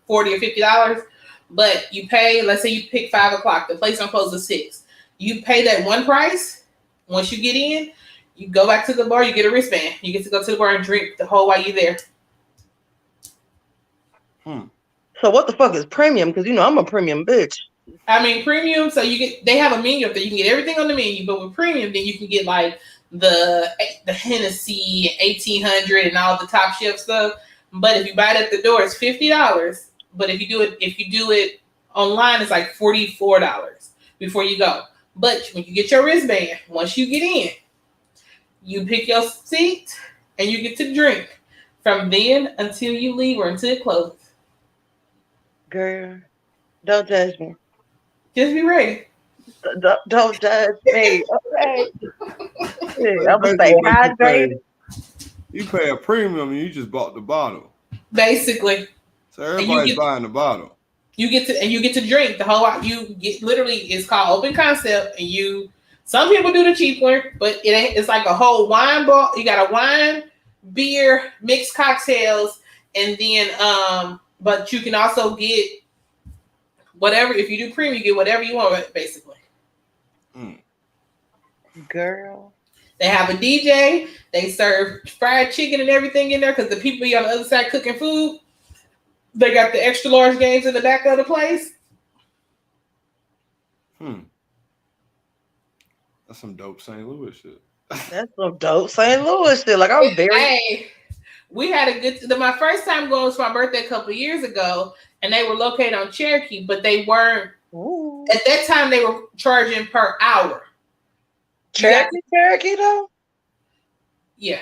$40 or $50. But you pay, let's say you pick 5 o'clock, the place don't close at 6. You pay that one price. Once you get in, you go back to the bar, you get a wristband. You get to go to the bar and drink the whole while you're there. So what the fuck is premium? Because I'm a premium bitch. I mean, premium, so they have a menu up there. You can get everything on the menu, but with premium, then you can get like the Hennessy 1800 and all the top shelf stuff. But if you buy it at the door, it's $50. But if you do it online, it's like $44 before you go. But when you get your wristband, once you get in, you pick your seat and you get to drink from then until you leave or until it closes. Girl, don't judge me. Just be ready. Don't judge me. Okay. I'm gonna stay hydrated. You pay a premium and you just bought the bottle. Basically. So everybody's buying the bottle. You get to drink the whole lot. You get literally, it's called open concept, and some people do the cheap one, but it's like a whole wine bar. You got a wine, beer, mixed cocktails, and then but you can also get whatever. If you do premium, you get whatever you want, basically. Girl. They have a DJ. They serve fried chicken and everything in there because the people be on the other side cooking food. They got the extra large games in the back of the place. That's some dope St. Louis shit. That's some dope St. Louis shit. Like, I'm very... Hey, we had a good... My first time going was for my birthday a couple of years ago, and they were located on Cherokee, but they weren't... Ooh. At that time, they were charging per hour. Cherokee, though? Yeah.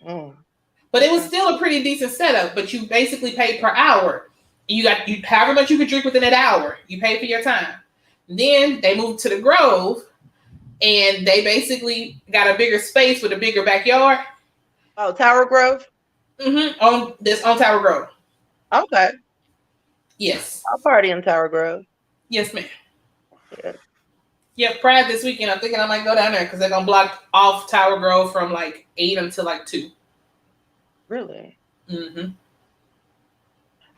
But it was still a pretty decent setup, but you basically pay per hour. You however much you could drink within that hour. You pay for your time. Then they moved to the Grove, and they basically got a bigger space with a bigger backyard. Oh, Tower Grove? Mm-hmm. On Tower Grove. Okay. Yes. I'll party in Tower Grove. Yes, ma'am. Yeah, Pride this weekend. I'm thinking I might go down there because they're going to block off Tower Grove from like 8 until like 2. Really? Mm-hmm.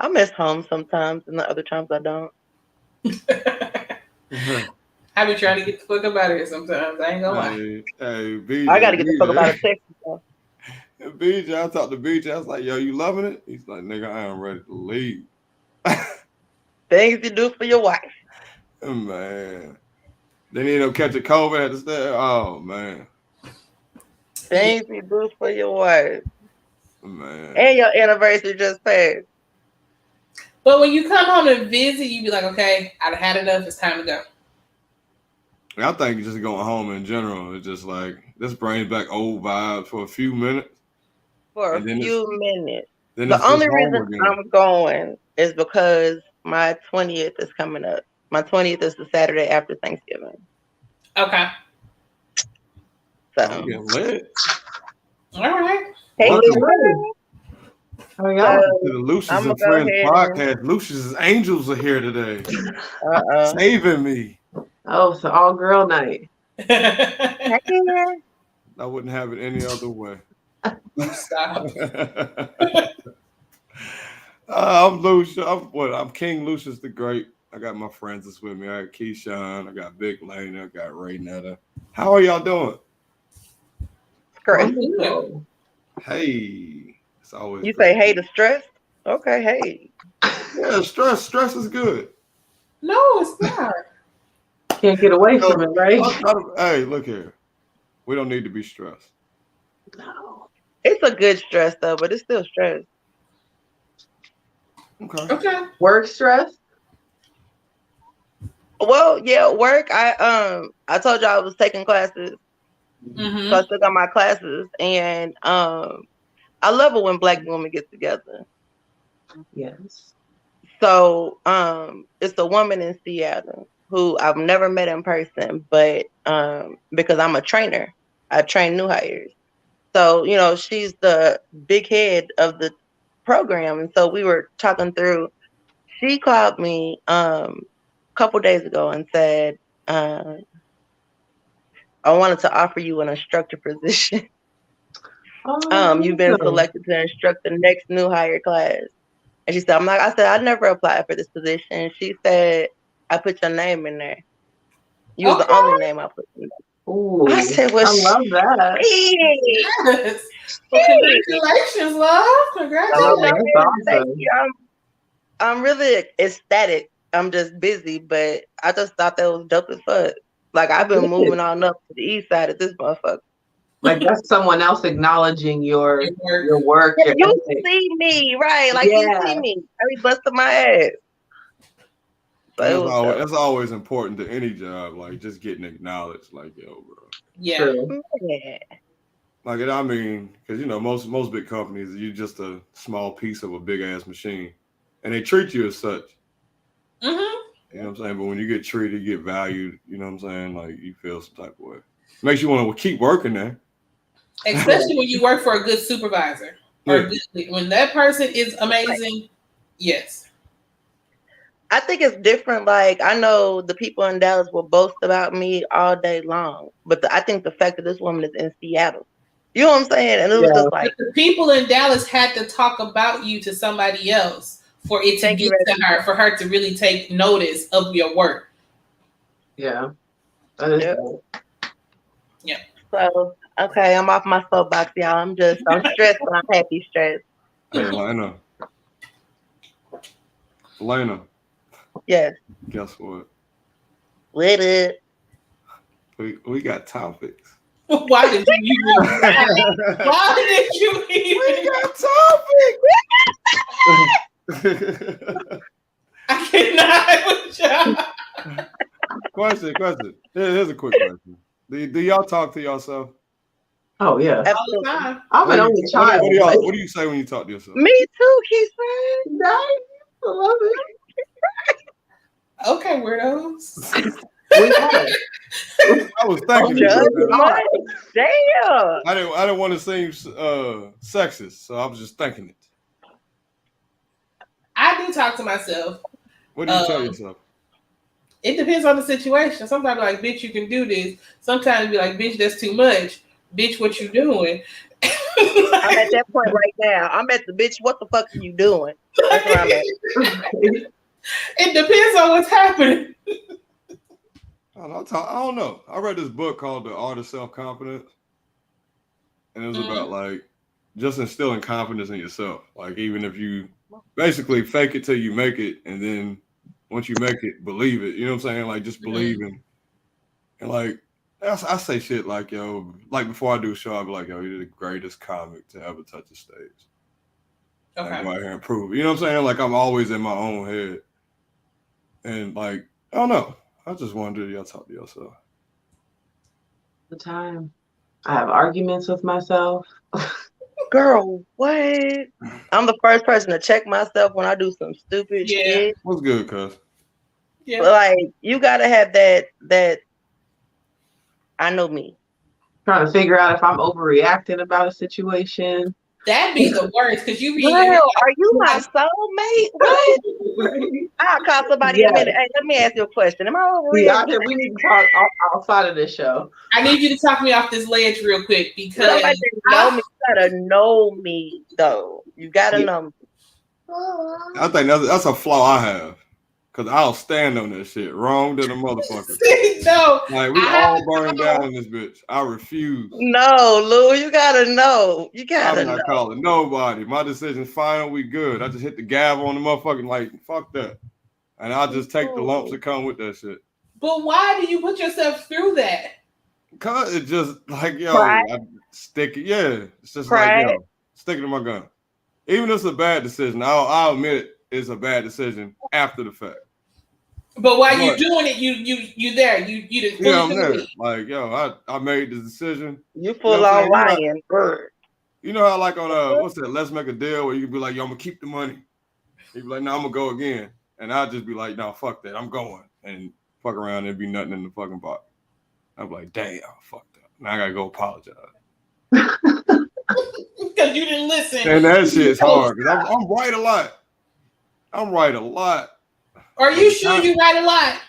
I miss home sometimes, and the other times I don't. I be trying to get the fuck up out of here sometimes. I ain't gonna lie. Hey, BJ, I gotta get the fuck up out of Texas. BJ, I talked to BJ. I was like, yo, you loving it? He's like, nigga, I am ready to leave. Things you do for your wife. Man. They need to catch a COVID at the stairs. Oh, man. Things you do for your wife. Man. And your anniversary just passed. But when you come home and visit, you be like, okay, I've had enough. It's time to go. I think just going home in general is just like, this brings back old vibes for a few minutes. For a few minutes. The only reason I'm going is because my 20th is coming up. My 20th is the Saturday after Thanksgiving. Okay. So. I'm getting lit. All right. Hey, to the Lucious and Friendz podcast. Lucious' angels are here today. Saving me. Oh, so all girl night. I wouldn't have it any other way. Stop. I'm Lucious. I'm King Lucious the Great. I got my friends that's with me. I got Keyshawn. I got Big Lane. I got Ray Netta. How are y'all doing? Great. Hey. It's always you say hey to stress? Okay, hey. Yeah, stress is good. No, it's not. Can't get away from it, right? Hey, look here. We don't need to be stressed. No. It's a good stress though, but it's still stress. Okay. Work stress? Well, yeah, work. I told y'all I was taking classes. Mm-hmm. So I still got my classes, and I love it when Black women get together. Yes. So it's a woman in Seattle who I've never met in person, but because I'm a trainer, I train new hires. So, she's the big head of the program. And so we were talking through, she called me a couple days ago and said, I wanted to offer you an instructor position. You've been selected to instruct the next new hire class. And she said, I said, I never applied for this position. She said, I put your name in there. You was the only name I put in there. Ooh, I said, well, I love that. Yes. Well, congratulations, love. Congratulations. That's awesome. I'm really ecstatic. I'm just busy, but I just thought that was dope as fuck. Like, I've been moving on up to the east side of this motherfucker. Like, that's someone else acknowledging your work. Your You ethic. see me, right? Like, you see me. I be busting my ass. So that's always important to any job, like just getting acknowledged, like, yo, bro. Yeah. Yeah. Like, I mean, because, you know, most big companies, you're just a small piece of a big-ass machine. And they treat you as such. Mm-hmm. You know what I'm saying? But when you get treated, you get valued, you know what I'm saying? Like, you feel some type of way. Makes you want to keep working there. Especially when you work for a good supervisor. Or when that person is amazing, yes. I think it's different. Like, I know the people in Dallas will boast about me all day long. But I think the fact that this woman is in Seattle, you know what I'm saying? And it was just like, the people in Dallas had to talk about you to somebody else for it to get to her, for her to really take notice of your work. Yeah. That is dope. Yeah. So, okay, I'm off my soapbox, y'all. I'm stressed, but I'm happy stressed. Hey, Elena. Yes. Guess what? What up? We got topics. Why did you even? Why did you even? We got topics. I cannot with y'all. Question. Here's a quick question. Do y'all talk to yourself? Oh yeah, all the time. I'm an only child. What do you say when you talk to yourself? Me too, Keith. Nice. I love it. Okay, weirdos. I was thinking. Damn. I didn't want to seem sexist, so I was just thinking it. I do talk to myself. What do you tell yourself? It depends on the situation. Sometimes like, bitch, you can do this. Sometimes be like, bitch, that's too much. Bitch, what you doing? I'm at that point right now. I'm at the bitch, what the fuck are you doing? That's where I'm at. It depends on what's happening. I don't know. I read this book called The Art of Self-Confidence. And it was about like just instilling confidence in yourself. Like, even if you basically fake it till you make it, and then once you make it, believe it. You know what I'm saying? Like, just believe in. And like, I say shit like, yo, like before I do a show, I'll be like, yo, you're the greatest comic to ever touch the stage. Okay. Like, go out here and prove it. You know what I'm saying? Like, I'm always in my own head. And like, I don't know. I just wonder, y'all talk to yourself. The time. I have arguments with myself. Girl, what? I'm the first person to check myself when I do some stupid shit. What's good, cuz? Yeah. But like, you gotta have that I know me. Trying to figure out if I'm overreacting about a situation. That'd be the worst, because you be are you my soulmate? What? I'll call somebody in a minute. Hey, let me ask you a question. Am I overreacting? We need to talk outside of this show. I need you to talk me off this ledge real quick, because somebody know me. You gotta know me though. You gotta know me. I think that's a flaw I have. Cause I'll stand on that shit. Wrong to the motherfucker. No. Like, we all burning down in this bitch. I refuse. No, Lou, you gotta know. I'm not calling nobody. My decision's final, we good. I just hit the gavel on the motherfucking, like, fuck that. And I'll just take the lumps that come with that shit. But why do you put yourself through that? Cause it's just like, yo, I stick it. Yeah. It's just like, yo, stick it to my gun. Even if it's a bad decision, I'll admit it's a bad decision after the fact. But while you're doing it, you there. You didn't fully I'm there. Like, yo, I made the decision. You full on lying. You know how, like, on what's that? Let's Make a Deal, where you can be like, yo, I'm gonna keep the money. You be like, no, I'm gonna go again, and I'll just be like, no, fuck that, I'm going, and fuck around and be nothing in the fucking pot. I'm like, damn, fuck that. Now I gotta go apologize. Because you didn't listen. And that shit's hard because I'm right a lot. I'm right a lot. Are you sure you write a lot?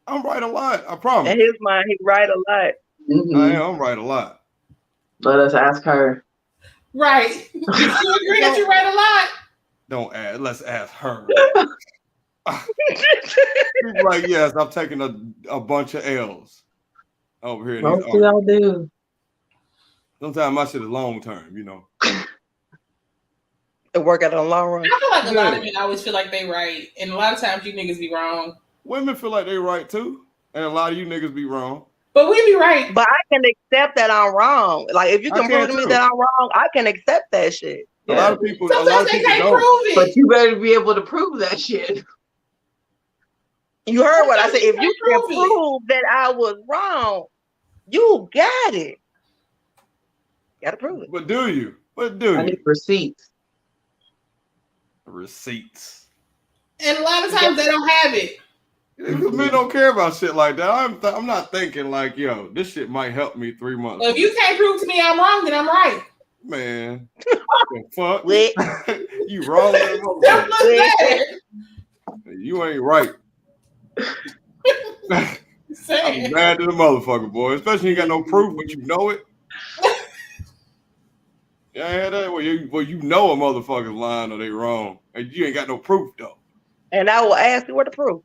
I'm right a lot. I promise. In his mind, he write a lot. Mm-hmm. I'm right a lot. Let us ask her. Right. You agree that you write a lot? Don't ask. Let's ask her. She's like, yes, I'm taking a bunch of L's over here. Most of y'all do. Sometimes my shit is long term, you know. It work out in the long run. I feel like a lot of men always feel like they right, and a lot of times you niggas be wrong. Women feel like they right too, and a lot of you niggas be wrong. But we be right. But I can accept that I'm wrong. Like if you can prove to me that I'm wrong, I can accept that shit. A lot of people, sometimes they can't prove it. But you better be able to prove that shit. You heard what I said. If you can prove that I was wrong, you got it. Got to prove it. But do you? I need receipts. Receipts. And a lot of times they don't have it. Because men don't care about shit like that. I'm not thinking like, yo, this shit might help me 3 months. Well, if you can't prove to me I'm wrong, then I'm right. Man, fuck. You wrong. You ain't right. I'm mad to the motherfucker, boy. Especially you got no proof, but you know it. Yeah, that well, you know a motherfucker's lying or they wrong, and you ain't got no proof though. And I will ask you what the proof.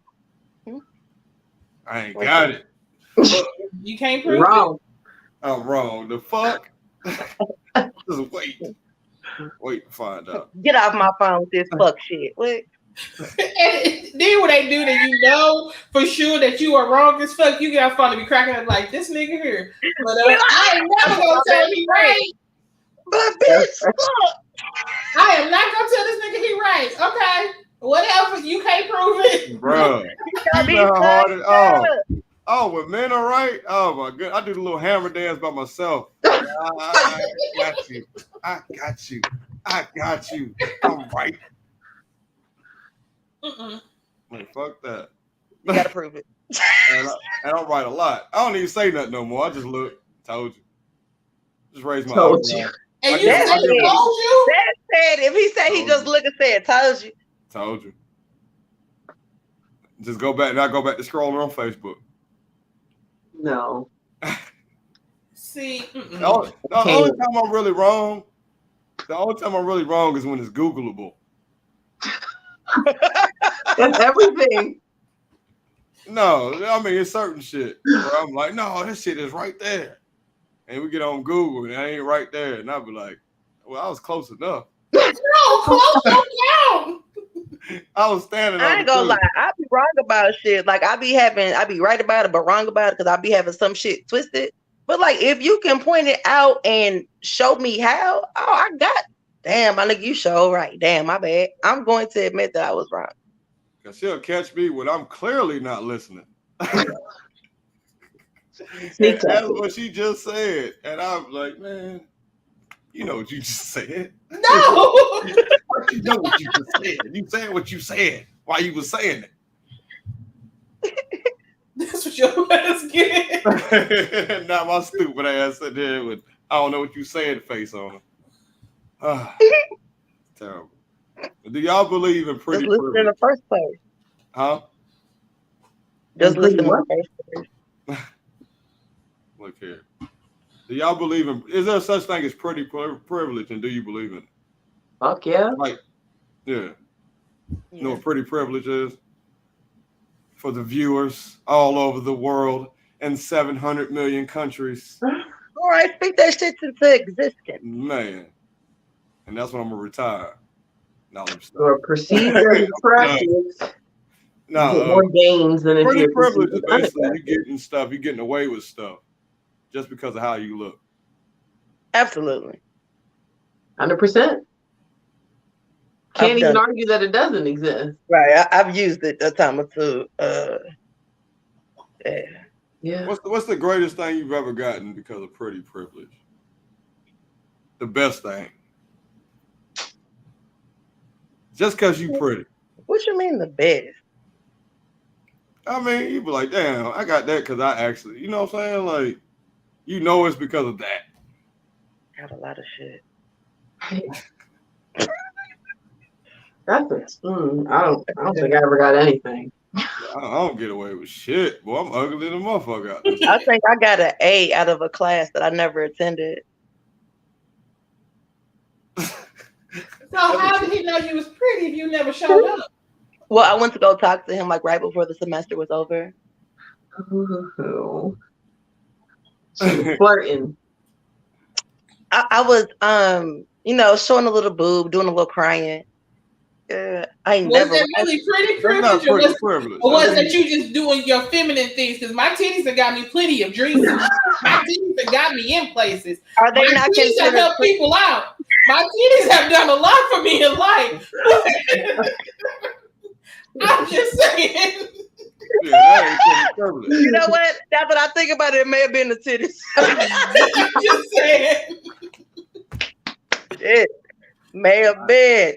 I ain't got it. You can't prove wrong. it. I'm wrong. The fuck? Just wait to find out. Get off my phone with this fuck shit. What? And then when they do that, you know for sure that you are wrong as fuck. You get off phone to be cracking up like this nigga here. But I ain't never gonna tell him he right. But bitch, look. I am not gonna tell this nigga he right. Okay, whatever. You can't prove it, bro. You know how hard it. Oh, when men are right. Oh my god, I do the little hammer dance by myself. I got you. I got you. I got you. I'm right. Man, fuck that. You gotta prove it. and I write a lot. I don't even say nothing no more. I just look. Told you. Just raise my eyebrow. And you said he told you? That said, if he said he just look and said, told you. Told you. Just go back. Now go back to scrolling on Facebook. No. See, the only time I'm really wrong. The only time I'm really wrong is when it's Googleable. That's everything. No, I mean it's certain shit where I'm like, no, this shit is right there. And we get on Google and it ain't right there. And I'll be like, well, I was close enough. No, close down. I was standing on I ain't gonna lie, I be wrong about shit. Like I be right about it, but wrong about it because I be having some shit twisted. But like if you can point it out and show me how, I got damn, my nigga, you show right. Damn, my bad. I'm going to admit that I was wrong. Cause she'll catch me when I'm clearly not listening. And that's what she just said. And I'm like, man, you know what you just said. No. You know what you just said. You said what you said while you was saying it. That's what your ass get. Now my stupid ass sitting there with I don't know what you said face on her. Terrible. Do y'all believe in pretty just listen in the first place? Huh? Just listen in the first place. Look here. Do y'all believe in? Is there such thing as pretty privilege, and do you believe in it? Fuck yeah. Like, yeah. You know what pretty privilege is? For the viewers all over the world in 700 million countries. All right, speak that shit into existence. Man. And that's when I'm going to retire. Now let me stop. Or perceived as attractive. No, more gains than if pretty you're privilege is basically you're getting away with stuff just because of how you look. Absolutely. 100%. Can't even argue that it doesn't exist. Right. I've used it a time or two. Yeah. What's the greatest thing you've ever gotten because of pretty privilege? The best thing. Just because you pretty. What you mean the best? I mean, you be like, damn, I got that because I actually, you know what I'm saying? Like, you know it's because of that. Got a lot of shit. That's I don't think I ever got anything. I don't get away with shit. Boy, I'm ugly than a motherfucker out there. I think I got an A out of a class that I never attended. So how did he know you was pretty if you never showed up? Well, I went to go talk to him like right before the semester was over. Ooh. She was flirting. I was showing a little boob, doing a little crying. I ain't Was never. that really pretty That's not privilege, or pretty was, privilege. or was that you just doing your feminine things? Because my titties have got me plenty of drinks. And my titties have got me in places. Are they My not titties have considered helped people out. My titties have done a lot for me in life. I'm just saying. Yeah, that ain't pretty privilege. You know what? That's what I think about it. It may have been the titties. I'm just saying. It may have been.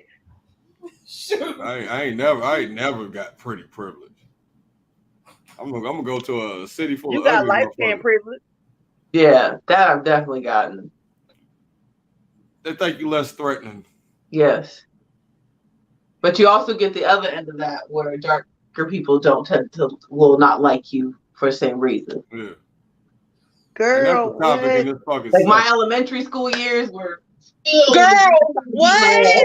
Shoot. I ain't never got pretty privilege. I'm gonna go to a city full You of got ugly light skin motherfuckers. privilege. Yeah, that I've definitely gotten. They think you less threatening. Yes. But you also get the other end of that where darker people will not like you for the same reason. Yeah. And Girl, that's the topic what? in this fucking Like my stuff. elementary school years were still Girl, what? mad.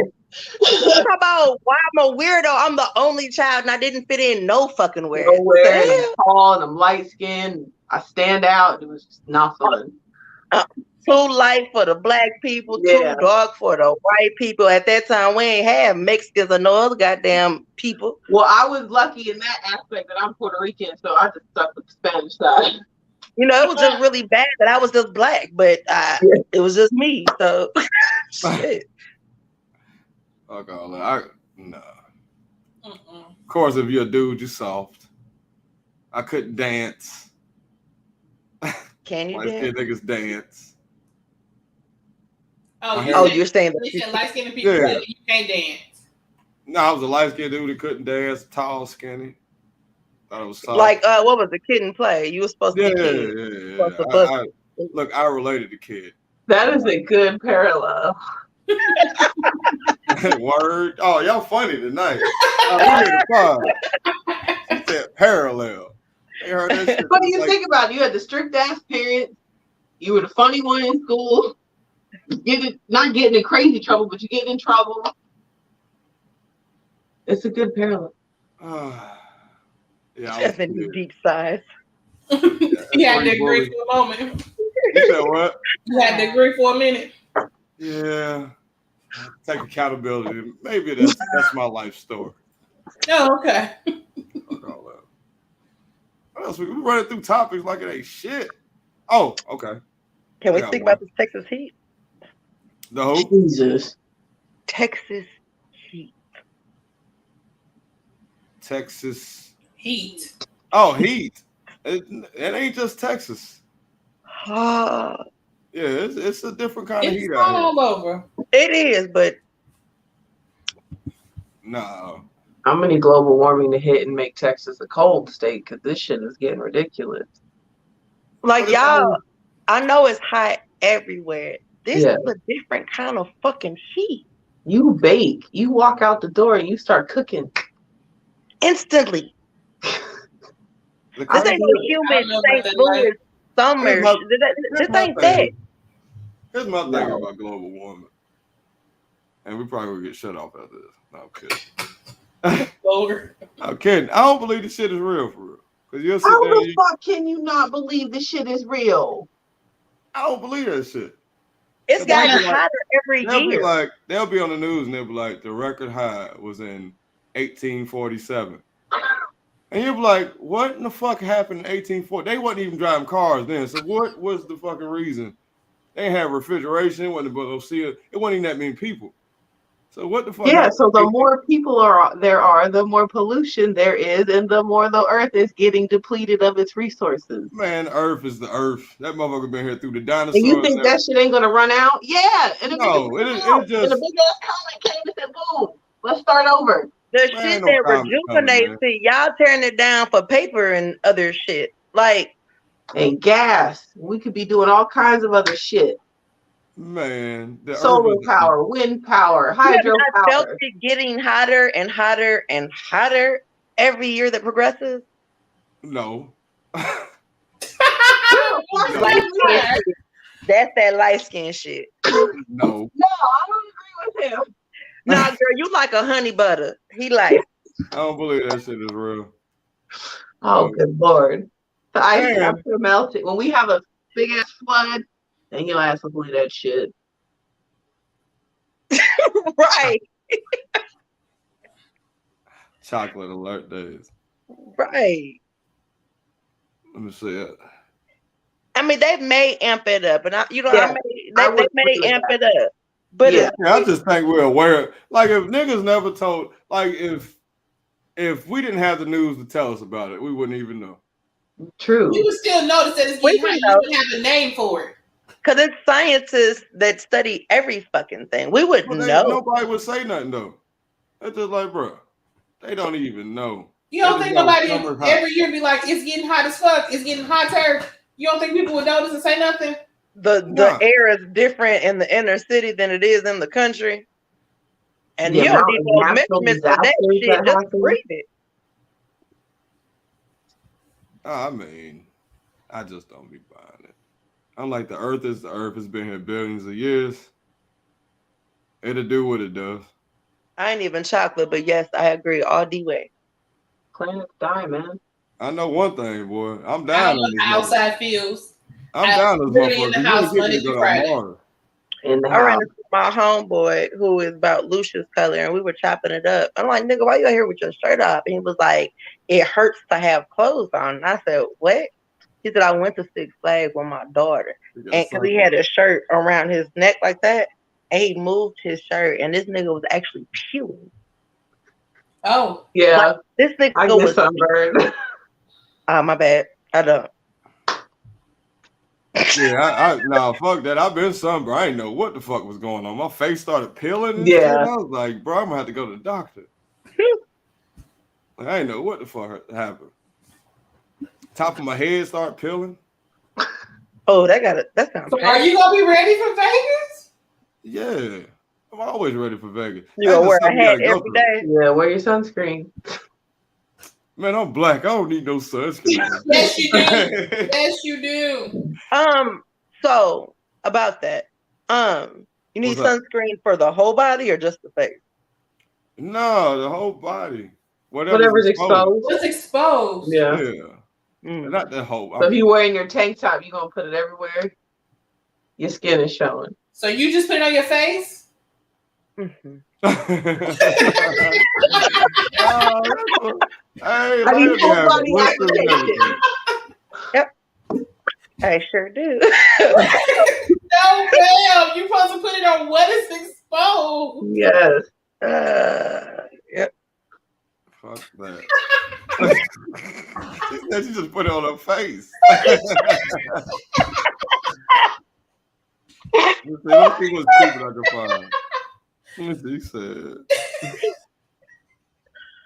Talk about why I'm a weirdo. I'm the only child and I didn't fit in no fucking where. Nowhere, and I'm Hell? tall and I'm light skinned. I stand out. It was just not fun. Too light for the black people, Yeah. too dark for the white people. At that time, we ain't have Mexicans or no other goddamn people. Well, I was lucky in that aspect that I'm Puerto Rican, so I just stuck with the Spanish side. You know, it was just really bad that I was just black, but it was just me. So, shit. Fuck all that. Nah. Mm-mm. Of course, if you're a dude, you soft. I couldn't dance. Can you Light skinned dance? niggas dance. Oh, Oh, you're saying they that said light skinned people Yeah. you can't dance. No, I was a light skinned dude that couldn't dance, tall, skinny. Thought it was soft. like what was the Kid and Play? You were supposed to yeah, be yeah, kid. yeah. Supposed to bust. Look, I related to Kid. That is a good parallel. Word. Oh, y'all funny tonight. We need a pod. She said parallel. They heard that shit. But you Like, think about it, you had the strict ass parents. You were the funny one in school. Not getting in crazy trouble, but you get in trouble. It's a good parallel. yeah, I Just was in his weird. deep sighs. You had to Funny agree bully. for a moment. You said what? You had to agree for a minute. Yeah. Take accountability. Maybe that's my life story. Oh, okay. Fuck all that. What else? We running through topics like it ain't shit. Oh, okay. Can we I got speak one. about this Texas heat? The who? Jesus. Texas heat. Texas. Heat. Oh, heat. It ain't just Texas. Ah, Yeah, it's a different kind of It's heat out here. all over. it is, but No. I'm gonna need global warming to hit and make Texas a cold state because this shit is getting ridiculous. like But it's y'all, I know it's hot everywhere. This Yeah. is a different kind of fucking heat. You bake, you walk out the door and you start cooking. Instantly. The This ain't no I humid don't know about St. that Louis life. summer. Here's my- This Here's my ain't that. thing. Here's my thing No. about global warming. And we probably will get shut off after this. No, I'm kidding. Lower. I'm kidding. I don't believe this shit is real for real. Because you'll sit How there and the fuck can you not believe this shit is real? I don't believe that shit. It's They'll gotten be like- hotter every They'll be year. like, they'll be on the news and they'll be like, the record high was in 1847. And you'll be like, what in the fuck happened in 1840? They wasn't even driving cars then. So what was the fucking reason? They didn't have refrigeration. It wasn't it wasn't even that many people. So what the fuck Yeah, happened? so the more people there are, the more pollution there is, and the more the earth is getting depleted of its resources. Man, Earth is the Earth. That motherfucker been here through the And dinosaurs. you think that shit ain't gonna run out? Yeah, and No, it and just a big ass comet came and said, "Boom, let's start over." The Man, shit ain't no that comet coming, rejuvenates man. it, y'all tearing it down for paper and other shit. Like, And gas, we could be doing all kinds of other shit: Man, the solar Earth is power, wind power, you have hydro not felt power. it getting hotter and hotter and hotter every year that progresses? no. Light skin shit. That's that light skin shit. No. No, I don't agree with him. Nah, girl, you like a honey butter. He like, I don't believe that shit is real. Oh, good Lord. The ice Damn. after melting. When we have a big ass flood, then your ass will believe that shit. right, Chocolate alert days. right. Let me see it. I mean, they may amp it up, and Yeah, they would may agree with amp that. it up. But Yeah. Yeah, I just think we're aware. Like if niggas never told, like if we didn't have the news to tell us about it, we wouldn't even know. True. You would still notice that it's We getting would hot. know. You wouldn't have a name for it. because it's scientists that study every fucking thing, we would But know. nobody would say nothing though. It's just like, bro, they don't even know. You don't They think just know nobody summer's hot. every year be like, it's getting hot as fuck. It's getting hotter. You don't think people would notice and say nothing? The Nah. air is different in the inner city than it is in the country, and The you don't amount need of no natural measurements for that disasters shit. that Just happen. breathe it. I mean, I just don't be buying it. I'm like, the earth is the earth. It's been here billions of years. It'll do what it does. I ain't even chocolate, but yes, I agree all the way. Planets die, man. I know one thing, boy. I'm I down don't on know this how motherfucker. outside feels. I'm I down on this literally in motherfucker. the You house wanna get me Monday to through go to Friday. Mars. In the I ran house. into my homeboy who is about Lucious color, and we were chopping it up. I'm like, nigga, why you out here with your shirt off? And he was like, it hurts to have clothes on. And I said, what? He said, I went to Six Flags with my daughter, You got and because he had a shirt around his neck like that, and he moved his shirt, and this nigga was actually peeling. Oh, Yeah, Like, this nigga I get was. sunburned. My bad. I don't. Yeah, nah, fuck that. I've been sunburned. I didn't know what the fuck was going on. My face started peeling and Yeah. shit. I was like, bro, I'm gonna have to go to the doctor. Like, I didn't know what the fuck happened. Top of my head started peeling. Oh, that sounds so painful. are you gonna be ready for Vegas? Yeah. I'm always ready for Vegas. You That's gonna wear just a something you hat gotta go every through. day? Yeah, wear your sunscreen. Man, I'm black. I don't need no sunscreen. Yes, you do. Yes, you do. So about that, you need What's up? sunscreen for the whole body or just the face? No, the whole body. Whatever's exposed. Just exposed. Yeah. Yeah. Not the whole. So if you're wearing your tank top, you're gonna put it everywhere. Your skin is showing. So you just put it on your face? Mm-hmm. Hey, I need let me full have body blisters and application. everything. Yep, I sure do. No, ma'am. You're supposed to put it on what is exposed. Yes. Yep. Fuck that. She said she just put it on her face. Let's see what's stupid I can find. Let me see. He said.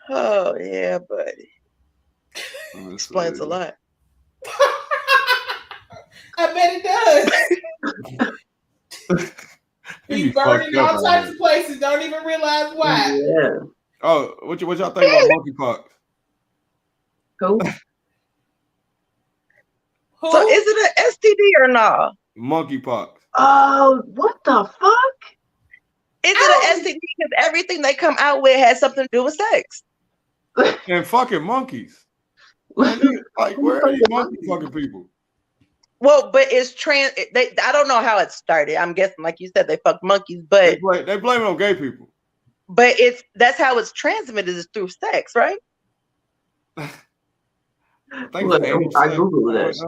Oh yeah, buddy. Explains a lot. I bet it does. You burning all types of places, don't even realize why. Yeah. Oh, what y'all think about monkeypox? Who? Who? So is it an STD or no? Monkeypox. Oh, what the fuck? Is it an STD because everything they come out with has something to do with sex? And fucking monkeys. Like, where are these monkey fucking people? Well, but it's I don't know how it started. I'm guessing, like you said, they fuck monkeys, but They blame it on gay people. But that's how it's transmitted, is through sex, right? I Googled this.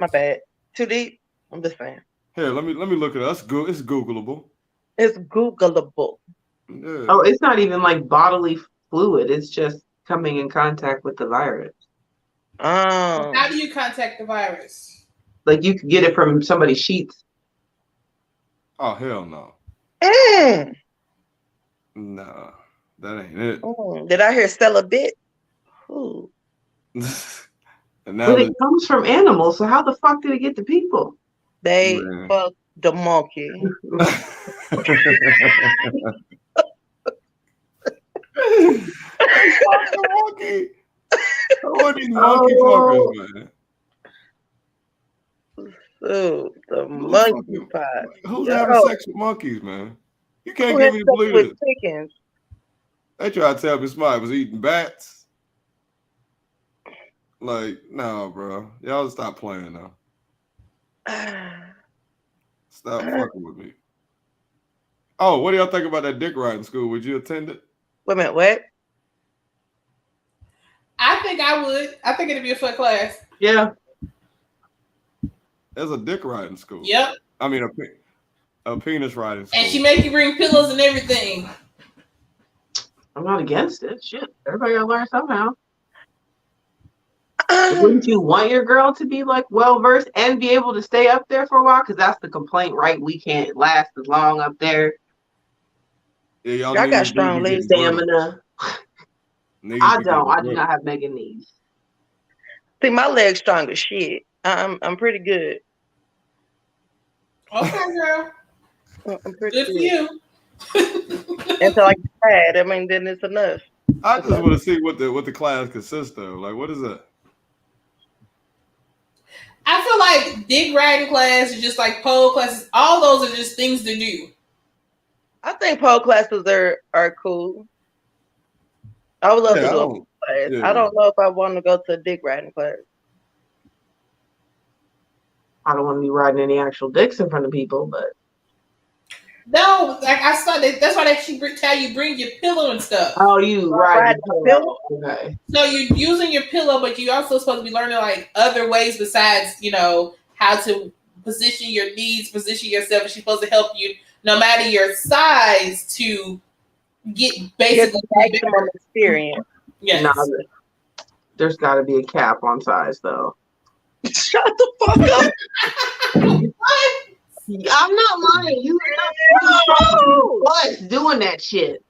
My bad. Too deep. I'm just saying. Here, let me look at it. It's Googleable. It's Googleable. Yeah. Oh, it's not even like bodily fluid. It's just coming in contact with the virus. How do you contact the virus? Like you could get it from somebody's sheets. Oh, hell no. Nah, that ain't it. Did I hear Stella bit? Ooh. But it comes from animals, so how the fuck did it get to people? They fucked the monkey. Monkey. Who are these monkey fuckers, man? Ooh, the Who's monkey fucking- pot. Who's Yo, having sex with monkeys, man? You can't who give has me sex believe with this. chickens? They try to tell me somebody was eating bats. Like, no, bro. Y'all stop playing now. Stop fucking with me. Oh, what do y'all think about that dick riding school? Would you attend it? Wait a minute, what? I think I would. I think it'd be a fun class. Yeah. There's a dick riding school. Yep. I mean, a penis riding school. And she make you bring pillows and everything. I'm not against it. Shit. Everybody gotta learn somehow. Wouldn't you want your girl to be like well versed and be able to stay up there for a while? Because that's the complaint, right? We can't last as long up there. Yeah, y'all Y'all got knees strong be legs. getting grilled. Stamina. Knees I be don't. getting I do grilled. not have mega knees. See, my legs strong as shit. I'm pretty good. Okay, girl. I'm pretty Good for you. Until I get tired, I mean, then it's enough. I just want to see what the class consists of. Like, what is that? I feel like dick riding class is just like pole classes. All those are just things to do. I think pole classes are cool. I would love to Yeah, do a pole class. yeah. I don't know if I want to go to a dick riding class. I don't want to be riding any actual dicks in front of people, but No, like I saw that. That's why they should tell you bring your pillow and stuff. oh, you ride the pillow? Okay. So you're using your pillow, but you also supposed to be learning like other ways besides, how to position your knees, position yourself. And she's supposed to help you, no matter your size, to get Get basically the maximum experience. Yes. Nah, there's got to be a cap on size, though. Shut the fuck up. What? I'm not lying. You was doing that shit.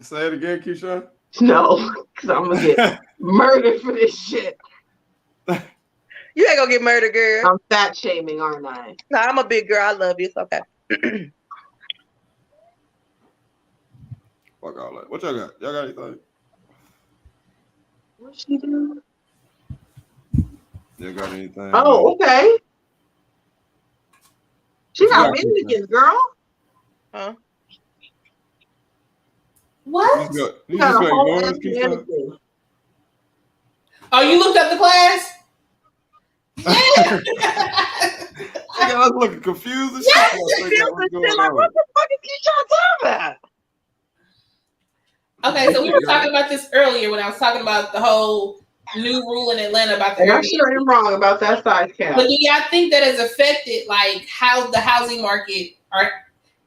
Say it again, Keisha. No, because I'm gonna get murdered for this shit. You ain't gonna get murdered, girl. I'm fat shaming, aren't I? No, I'm a big girl. I love you. It's okay. Fuck all that. What y'all got? Y'all got anything? What's she doing? Y'all got anything? Oh, okay. She got Yeah. mannequins, girl. Huh? What? You She just got a got whole yours, ass Keisha? mannequin. Oh, you looked up the class? Yeah. I was looking confused and shit. Yes, I was thinking, what's going Like, on? what the fuck is you talking about? Okay, so we were talking about this earlier when I was talking about the whole new rule in Atlanta about the And I'm Airbnb. sure you're wrong about that size cap. But do y'all think that has affected like how the housing market or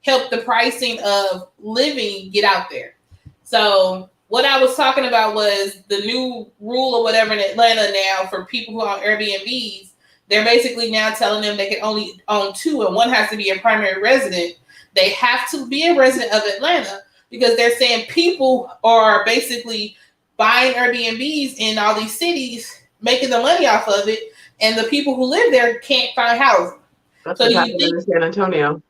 helped the pricing of living get out there? So what I was talking about was the new rule or whatever in Atlanta now for people who own Airbnbs. They're basically now telling them they can only own two and one has to be a primary resident. They have to be a resident of Atlanta because they're saying people are basically buying Airbnbs in all these cities, making the money off of it, and the people who live there can't find housing. That's So what do you happened think? in San Antonio.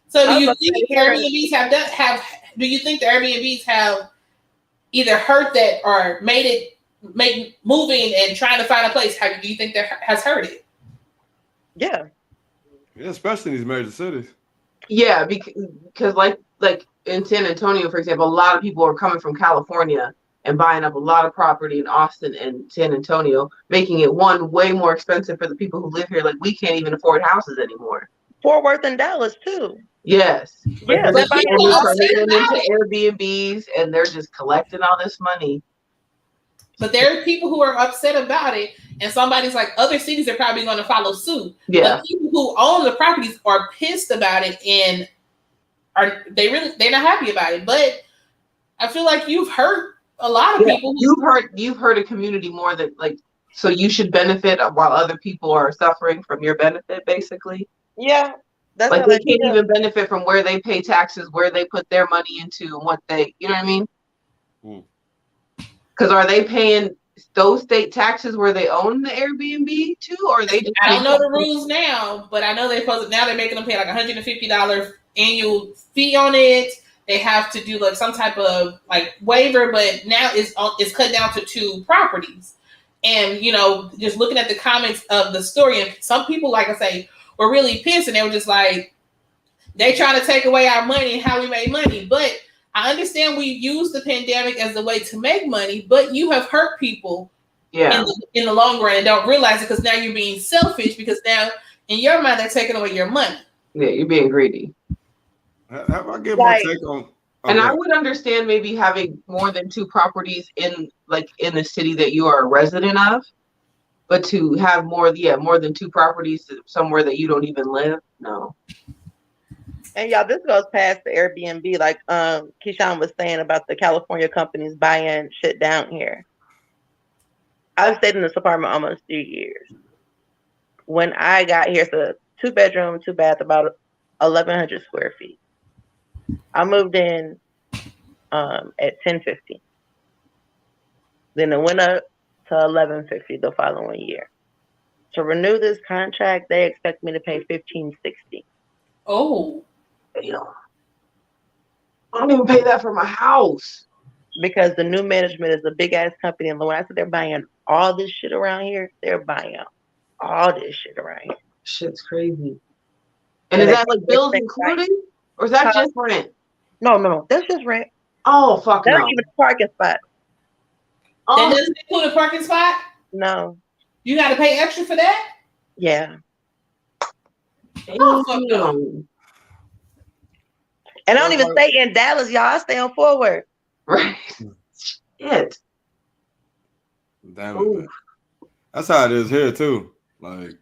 So I do was you about to think say, Airbnbs have? Do you think the Airbnbs have either hurt that or make moving and trying to find a place? Do you think that has hurt it? Yeah. Yeah, especially in these major cities. Yeah, because like in San Antonio, for example, a lot of people are coming from California and buying up a lot of property in Austin and San Antonio, making it way more expensive for the people who live here. Like we can't even afford houses anymore. Fort Worth and Dallas too. Yes. Yeah, But people They're upset turning them about into Airbnbs and they're just collecting all this money. But there are people who are upset about it, and somebody's like, other cities are probably going to follow suit. Yeah. But people who own the properties are pissed about it, and they're not happy about it. But I feel like you've hurt a lot of people. You've hurt a community more than so you should benefit while other people are suffering from your benefit, basically. Yeah. That's Like how they they can't feel. even benefit from where they pay taxes, where they put their money into, and what you know what I mean? Because are they paying those state taxes where they own the Airbnb too, or are they? Just I don't know the rules now, but I know they're making them pay like $150 annual fee on it. They have to do like some type of like waiver, but now it's cut down to 2 properties. And just looking at the comments of the story, and some people, like I say, were really pissed, and they were just like, they trying to take away our money and how we made money. But I understand we use the pandemic as a way to make money, but you have hurt people in the long run and don't realize it, because now you're being selfish, because now in your mind they're taking away your money. Yeah, you're being greedy. Have I get my take on? And I would understand maybe having more than 2 properties in the city that you are a resident of, but to have more than 2 properties somewhere that you don't even live, no. And y'all, this goes past the Airbnb, like Keyshawn was saying about the California companies buying shit down here. I've stayed in this apartment almost 3 years. When I got here, it's a 2-bedroom, 2-bath, about 1,100 square feet. I moved in at 1050. Then it went up to 1150 the following year. To renew this contract, they expect me to pay $1,560. Oh, damn! I don't even pay that for my house. Because the new management is a big ass company, and when I said they're buying all this shit around here, they're buying all this shit around here. Shit's crazy. And is that like bills included, or is that just rent? No, that's just rent. Oh fuck no! That's even a parking spot. That doesn't include a parking spot? No. You got to pay extra for that? Yeah. Oh fuck no! And I don't even stay in Dallas, y'all. I stay on Forward. Right. Shit. Damn it, man. That's how it is here too. Like,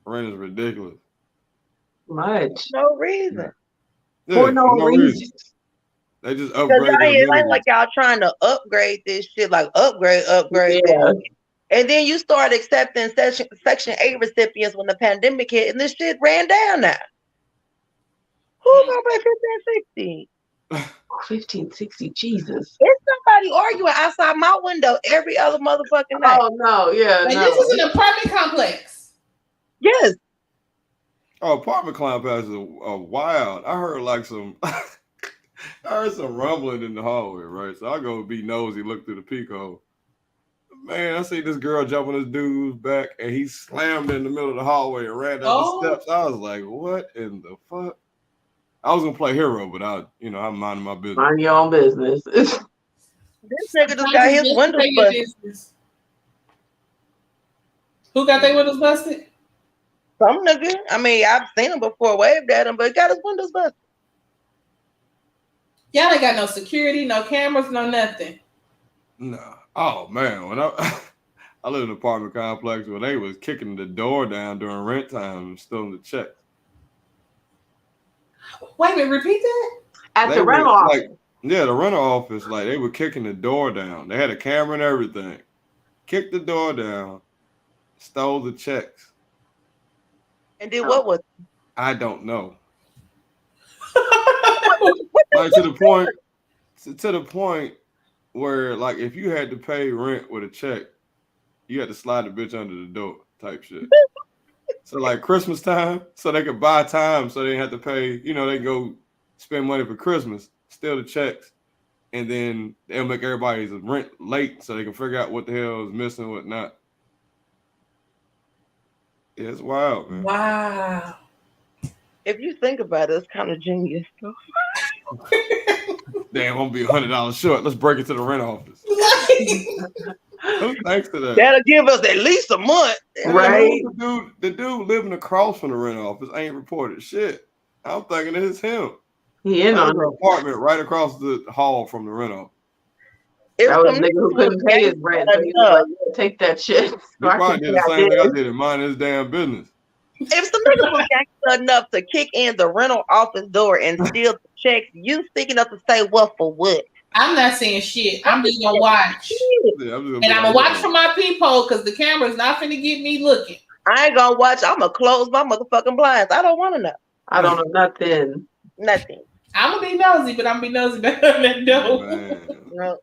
rent is ridiculous. Much. No reason. Yeah, for no reason. They just upgrade. It ain't like y'all trying to upgrade this shit, like upgrade. Yeah. And then you start accepting Section 8 recipients when the pandemic hit, and this shit ran down now. Who's gonna pay $1,560? $1,560, Jesus. There's somebody arguing outside my window every other motherfucking night. Oh no, yeah. And no. this is an apartment complex. Yes. Oh, apartment complexes are wild. I heard some rumbling in the hallway, right? So I go be nosy, look through the peephole. Man, I see this girl jump on this dude's back, and he slammed in the middle of the hallway and ran down the steps. I was like, what in the fuck? I was gonna play hero, but I'm minding my business. Mind your own business. This nigga just got his windows busted. Who got their windows busted? Some nigga. I mean, I've seen him before, waved at him, but he got his windows busted. Y'all ain't got no security, no cameras, no nothing. No. Oh man, when I live in an apartment complex where they was kicking the door down during rent time and stealing the check. Wait a minute, repeat that? At the rental office. Yeah, the rental office, like they were kicking the door down. They had a camera and everything. Kicked the door down, stole the checks. And did what with it? I don't know. Like to the point where, like, if you had to pay rent with a check, you had to slide the bitch under the door type shit. So like Christmas time, so they could buy time, so they didn't have to pay. They go spend money for Christmas, steal the checks, and then they'll make everybody's rent late, so they can figure out what the hell is missing, what not. Yeah, it's wild, man. Wow. If you think about it, it's kind of genius. Damn, I'm gonna be $100 short. Let's break it to the rent office. Thanks to that. That'll give us at least a month, right? The dude living across from the rent office ain't reported shit. I'm thinking it's him. He in on an apartment right across the hall from the rent office. That was a nigga who couldn't pay his rent, so he was like, "Take that shit." He probably did the same thing I did and mind his damn business. If some nigga was gangster enough to kick in the rental office door and steal the checks, you speaking up to say what for what? I'm not saying shit. I'm just gonna watch. Yeah, I'm gonna watch from my peephole because the camera's not finna get me looking. I ain't gonna watch. I'm gonna close my motherfucking blinds. I don't want to know. I don't know nothing. Nothing. I'm gonna be nosy, but I'm gonna be nosy better than that door.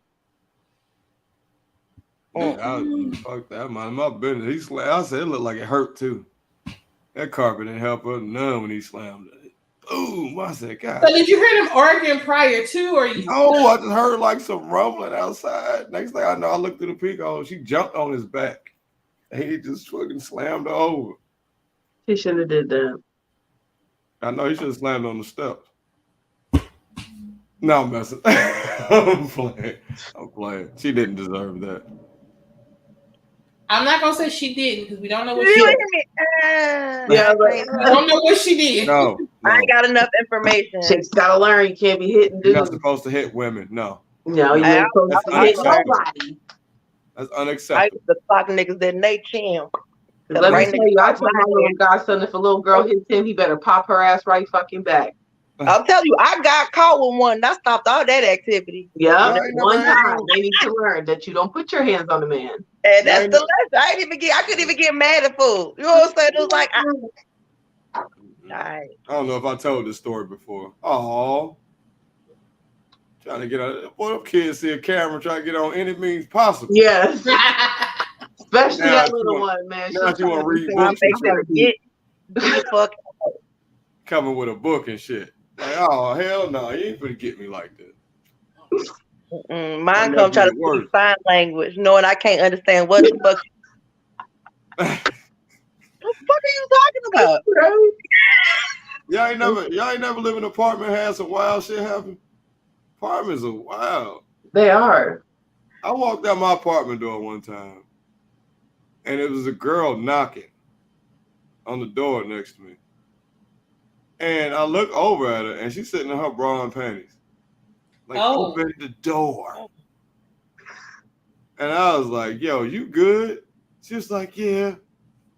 Fuck that, man. My business. I said it looked like it hurt too. That carpet didn't help her none when he slammed it. boom. I said, God. So did you hear them arguing prior to, or you? No, I just heard like some rumbling outside. Next thing I know, I looked through the peephole. She jumped on his back. And he just fucking slammed her over. He shouldn't have did that. I know he should have slammed on the steps. No, I'm messing. I'm playing. She didn't deserve that. I'm not gonna say she didn't because we don't know what You she hear did. me? Yeah, but We don't know what she did. No. I ain't got enough information. chicks gotta learn. You can't be hitting You're not dudes. supposed to hit women. No. No, you Hey, ain't supposed to hit nobody. That's I unacceptable. used to clock niggas that they chin. Let Right me tell you, I told my little godson if a little girl hits him, he better pop her ass right fucking back. I'll tell you, I got caught with one. That stopped all that activity. Yeah, Right, one right. time they need to learn that you don't put your hands on a man. And that's the lesson. I couldn't even get mad at fool. You know what I'm saying? It was like, all right. I don't know if I told this story before. Oh, trying to get on. Boy, them kids see a camera, try to get on any means possible. Yes, especially Now that you little want- one, man. now She's you wanna trying to read be books and trying to Get be- the fuck. Coming with a book and shit. Like, oh hell no, you ain't gonna get me like this. Mine come try to speak sign language, knowing I can't understand what the fuck. What the fuck are you talking about? Y'all ain't never live in an apartment and had some wild shit happen. Apartments are wild. They are. I walked out my apartment door one time, and it was a girl knocking on the door next to me. And I look over at her, and she's sitting in her bra and panties. Like, open the door. And I was like, yo, you good? She was like, yeah,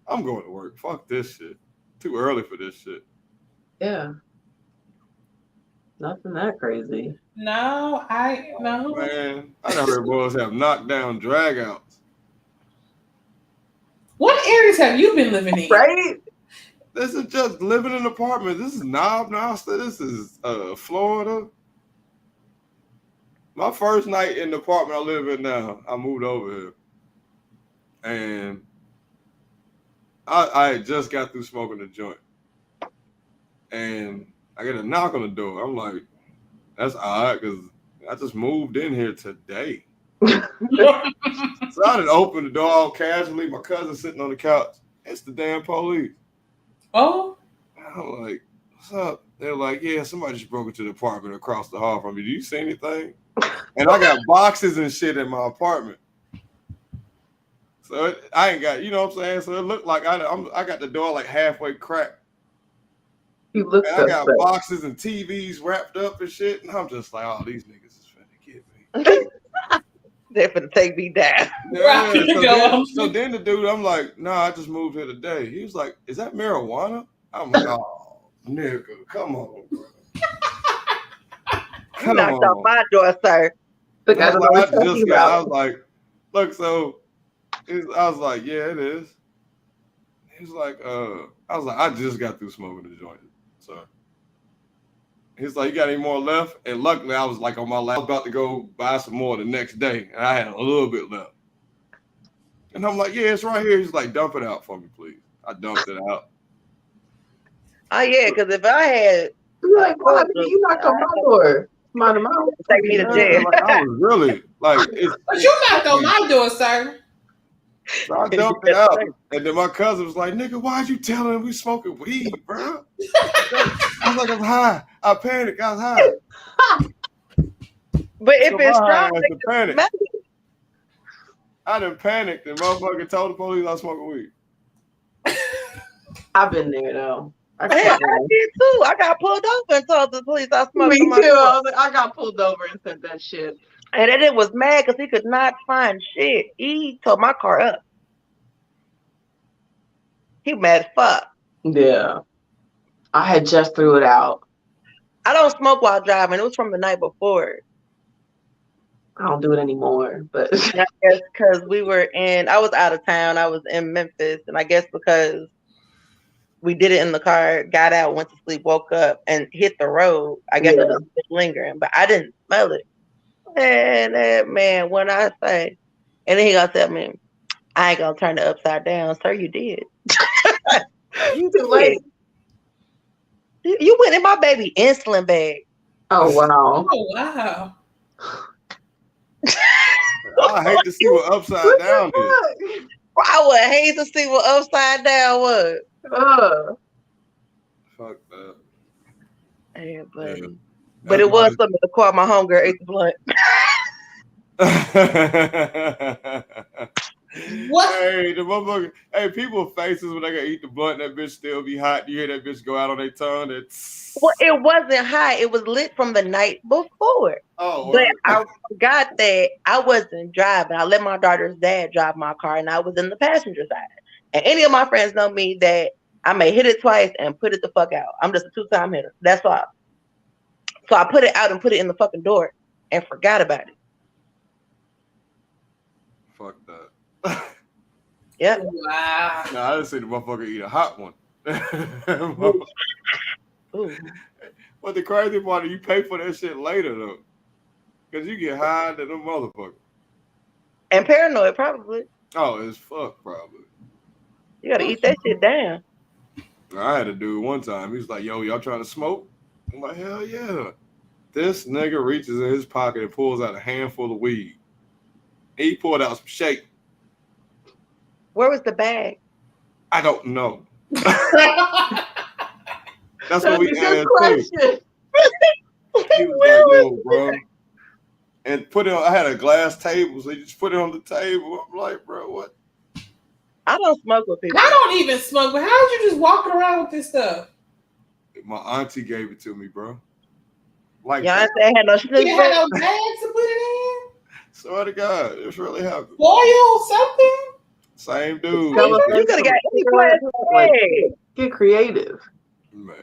I'm going to work. Fuck this shit. Too early for this shit. Yeah. Nothing that crazy. No. Man, I done heard boys have knockdown dragouts. What areas have you been living in? Right? This is just living in an apartment. This is Knob Noster. This is Florida. My first night in the apartment I live in now, I moved over here. And I just got through smoking a joint. And I get a knock on the door. I'm like, that's odd because I just moved in here today. So I didn't open the door all casually. My cousin sitting on the couch. It's the damn police. Oh. I'm like, what's up? They're like, yeah, somebody just broke into the apartment across the hall from me. Do you see anything? And I got boxes and shit in my apartment. So I ain't got, you know what I'm saying? So it looked like I got the door like halfway cracked. You look and I got boxes and TVs wrapped up and shit. And I'm just like, oh, these niggas is finna get me. They're finna take me down. Yeah, so then the dude, I'm like, nah, I just moved here today. He was like, is that marijuana? I'm like, oh, nigga, come on, bro. You knocked off my door, sir. I was like, look, so I was like, yeah, it is. He's like, I was like, I just got through smoking the joint. So he's like, you got any more left? And luckily I was like on my last, I was about to go buy some more the next day. And I had a little bit left. And I'm like, yeah, it's right here. He's like, dump it out for me, please. I dumped it out. Oh yeah, because if I had like, what? You knocked on my door. Take me to jail. Like, I was really like, but you knocked on my door, sir. So I dumped it out. And then my cousin was like, nigga, why'd you tell him we smoking weed, bro? I was like, I'm high. I panicked. I was high. But if it's strong, panic. I done panicked and motherfucker told the police I was smoking weed. I've been there though. I did too. I got pulled over and told the police I smoked. Me too. I was like, I got pulled over and said that shit. And then it was mad because he could not find shit. He towed my car up. He mad as fuck. Yeah. I had just threw it out. I don't smoke while driving. It was from the night before. I don't do it anymore. But I guess because I was out of town. I was in Memphis. And I guess because we did it in the car, got out, went to sleep, woke up, and hit the road. I guess it was lingering. But I didn't smell it. And man, when I say, and then he gonna tell me, I ain't gonna turn it upside down. Sir, you did. You too late. You went in my baby insulin bag. Oh wow. Oh wow. I hate to see what upside down is. I would hate to see what upside down was. Fuck that. Yeah, buddy. Yeah. But it was something to call my homegirl ate the blunt. What? Hey, the motherfucker. Hey, people's faces when they gotta eat the blunt, that bitch still be hot. You hear that bitch go out on their tongue. Well, it wasn't hot. It was lit from the night before. Oh, but I forgot that I wasn't driving. I let my daughter's dad drive my car, and I was in the passenger side. And any of my friends know me that I may hit it twice and put it the fuck out. I'm just a 2-time hitter. That's all. So I put it out and put it in the fucking door and forgot about it. Fuck that. Yep. Wow. Nah, I didn't see the motherfucker eat a hot one. Ooh. But the crazy part is you pay for that shit later though. Cause you get high to them motherfuckers. And paranoid, probably. Oh, it's fuck probably. You gotta eat that shit down. I had a dude one time. He was like, yo, y'all trying to smoke? I'm like, hell yeah. This nigga reaches in his pocket and pulls out a handful of weed. He pulled out some shake. Where was the bag? I don't know. That's what we a asked good question. He was like, yo, bro. And put it on, I had a glass table, so he just put it on the table. I'm like, bro, what? I don't smoke with people. I don't even smoke, but how would you just walking around with this stuff? My auntie gave it to me, bro. Like, Y'all ain't had no shit. You had no bags to put it in? swear to God, it's really happened. Oil, something? Same dude. You could have got any plastic bag. Get creative. Man,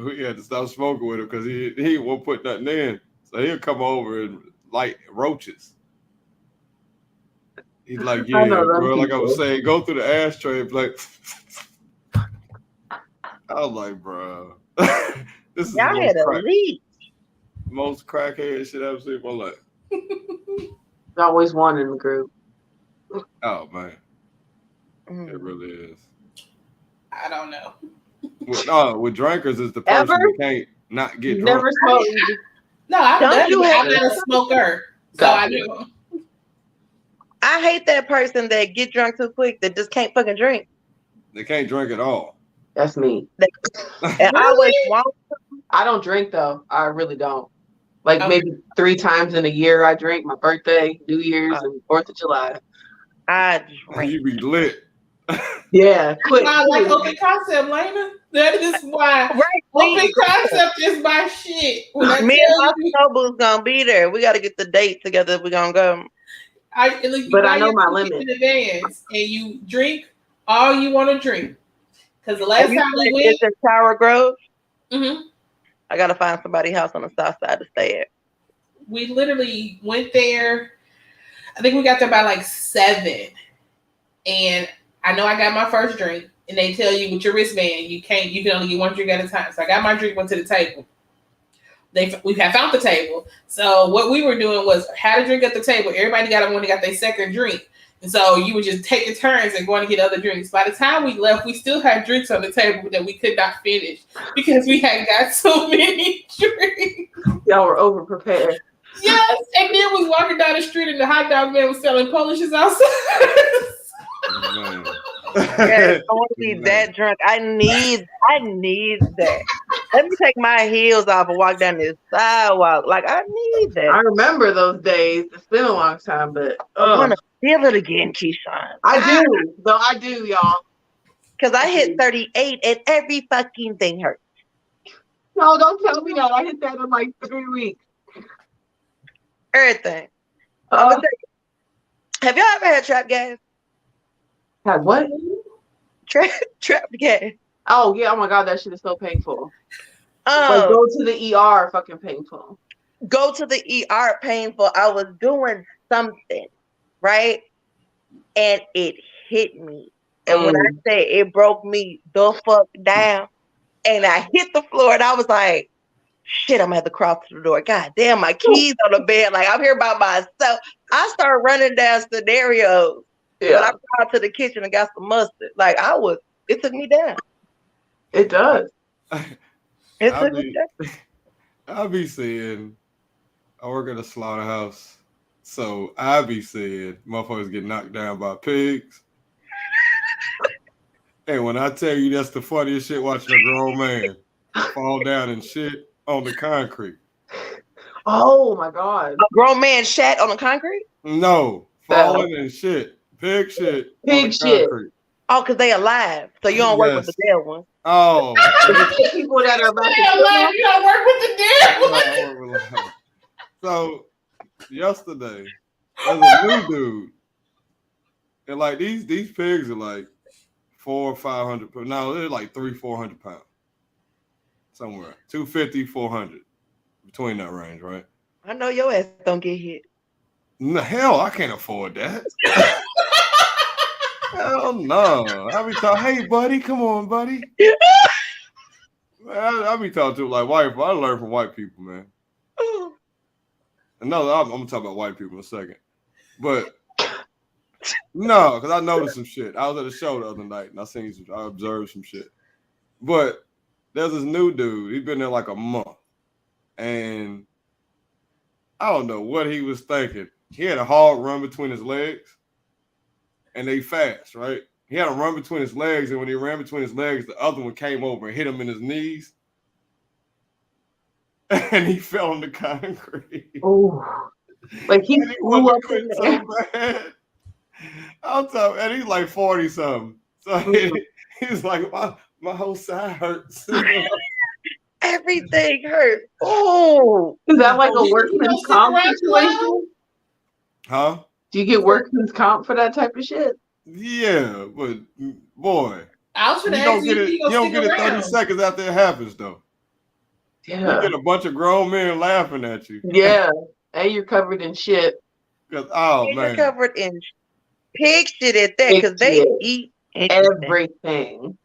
we had to stop smoking with him because he won't put nothing in. So he'll come over and light roaches. He's like, yeah, bro. Like I was saying, go through the ashtray and be like, I was like, bro, this is Y'all had a leak. Most crackhead shit I've seen in my life. There's always one in the group. Oh man, it really is. I don't know. With drinkers is the person who can't not get drunk. Never smoked. No, I'm not a smoker. So I do. I hate that person that get drunk too quick that just can't fucking drink. They can't drink at all. That's me. And I always want. I don't drink though. I really don't. Like maybe 3 times in a year I drink. My birthday, New Year's, and 4th of July. I drink. You be lit. Yeah, quick. I like open concept, Lena. That is why open concept is my shit. Me and my snowball's gonna be there. We got to get the date together. We're gonna go. But I know my limit in advance, and you drink all you want to drink. Because the last time we went, it's in Tower Grove. Mm-hmm. I gotta find somebody's house on the south side to stay at. We literally went there. I think we got there by like 7, and I know I got my first drink. And they tell you with your wristband, you can only get one drink at a time. So I got my drink, went to the table. We had found the table. So what we were doing was had a drink at the table. Everybody got one, got their second drink. And so you would just take your turns and going to get other drinks. By the time we left, we still had drinks on the table that we could not finish because we had got so many drinks. Y'all were over prepared. Yes. And then we walking down the street and the hot dog man was selling Polishes outside. Yes, I want to be that drunk. I need that. Let me take my heels off and walk down this sidewalk. Like I need that. I remember those days. It's been a long time, but I want to feel it again, Keyshawn. I do, though. I do, y'all. Because I hit 38 and every fucking thing hurts. No, don't tell me that. I hit that in like 3 weeks. Everything. Have y'all ever had trap gas? Had what? Trap gas. Oh yeah! Oh my god, that shit is so painful. Like go to the ER, fucking painful. Go to the ER, painful. I was doing something, right, and it hit me. And when I say it broke me the fuck down, and I hit the floor, and I was like, "Shit, I'm gonna have to crawl to the door." God damn, my keys on the bed. Like I'm here by myself. I start running down scenarios. Yeah. But I crawled to the kitchen and got some mustard. Like it took me down. It does. I'll be saying, I work at a slaughterhouse, so I be saying motherfuckers get knocked down by pigs. And when I tell you that's the funniest shit, watching a grown man fall down and shit on the concrete. Oh my god! A grown man shat on the concrete? No, falling and shit, pig shit, on the shit. concrete. Oh, because they alive, so you don't work with the dead ones. Oh, people that are back alive, you don't work with the dead ones. So yesterday, there's a new dude, and like these pigs are like 400 or 500 pounds. No, they're like 300-400 pounds, somewhere 250, 400, between that range, right? I know your ass don't get hit. No, hell, I can't afford that. Hell no. I be talking, hey buddy, come on, buddy. Man, I be talking to like white people. I learn from white people, man. Another, I'm gonna talk about white people in a second, but no, because I noticed some shit. I was at a show the other night and I observed some shit. But there's this new dude. He's been there like a month, and I don't know what he was thinking. He had a hard run between his legs, and they fast, right? He had a run between his legs, and when he ran between his legs, the other one came over and hit him in his knees. And he fell on the concrete. Oh, like he flew up in the air. So bad. I'm talking, and he's like 40 something. So he's like, my whole side hurts. Everything hurts. Oh, is that like a workman's comp situation? Huh? Do you get workman's comp for that type of shit? Yeah, but boy, I was you gonna don't ask get it. You don't get it 30 around. seconds after it happens, though. Yeah. You get a bunch of grown men laughing at you. Yeah, and you're covered in shit. Oh man, you're covered in pig shit at that because they eat everything.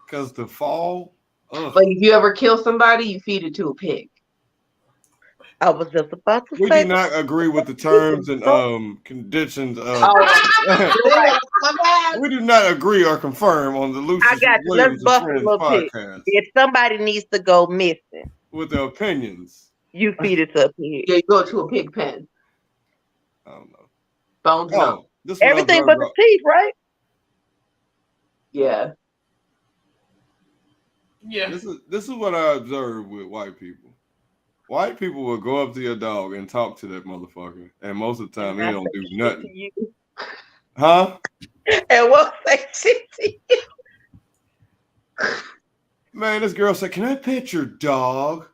Because the fall. Ugh. Like if you ever kill somebody, you feed it to a pig. I was just about to We say. do not agree with the terms and conditions of. We do not agree or confirm on the Lucious. I got you. Let's bust a little pig. If somebody needs to go missing with their opinions, you feed it to a pig. Yeah, you go to a pig pen. I don't know. Bones no. Everything but the teeth, right? Yeah. Yeah. This is what I observe with white people. White people will go up to your dog and talk to that motherfucker, and most of the time they don't do nothing. Huh? And what say shit to you? Man, this girl said, "Can I pet your dog?"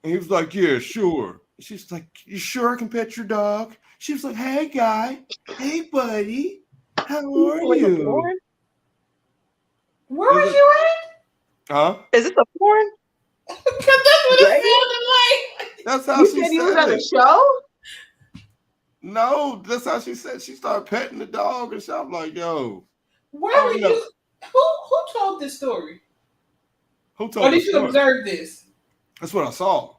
And he was like, "Yeah, sure." She's like, "You sure I can pet your dog?" She was like, "Hey, guy. Hey, buddy. How are you?" Where was you at? Huh? Is this a porn? Because that's what it sounded like. That's how she said he was at it. a show? No, that's how she said. She started petting the dog and shit. I'm like, yo. Where were you? Who told this story? Who told or did you observe this? That's what I saw.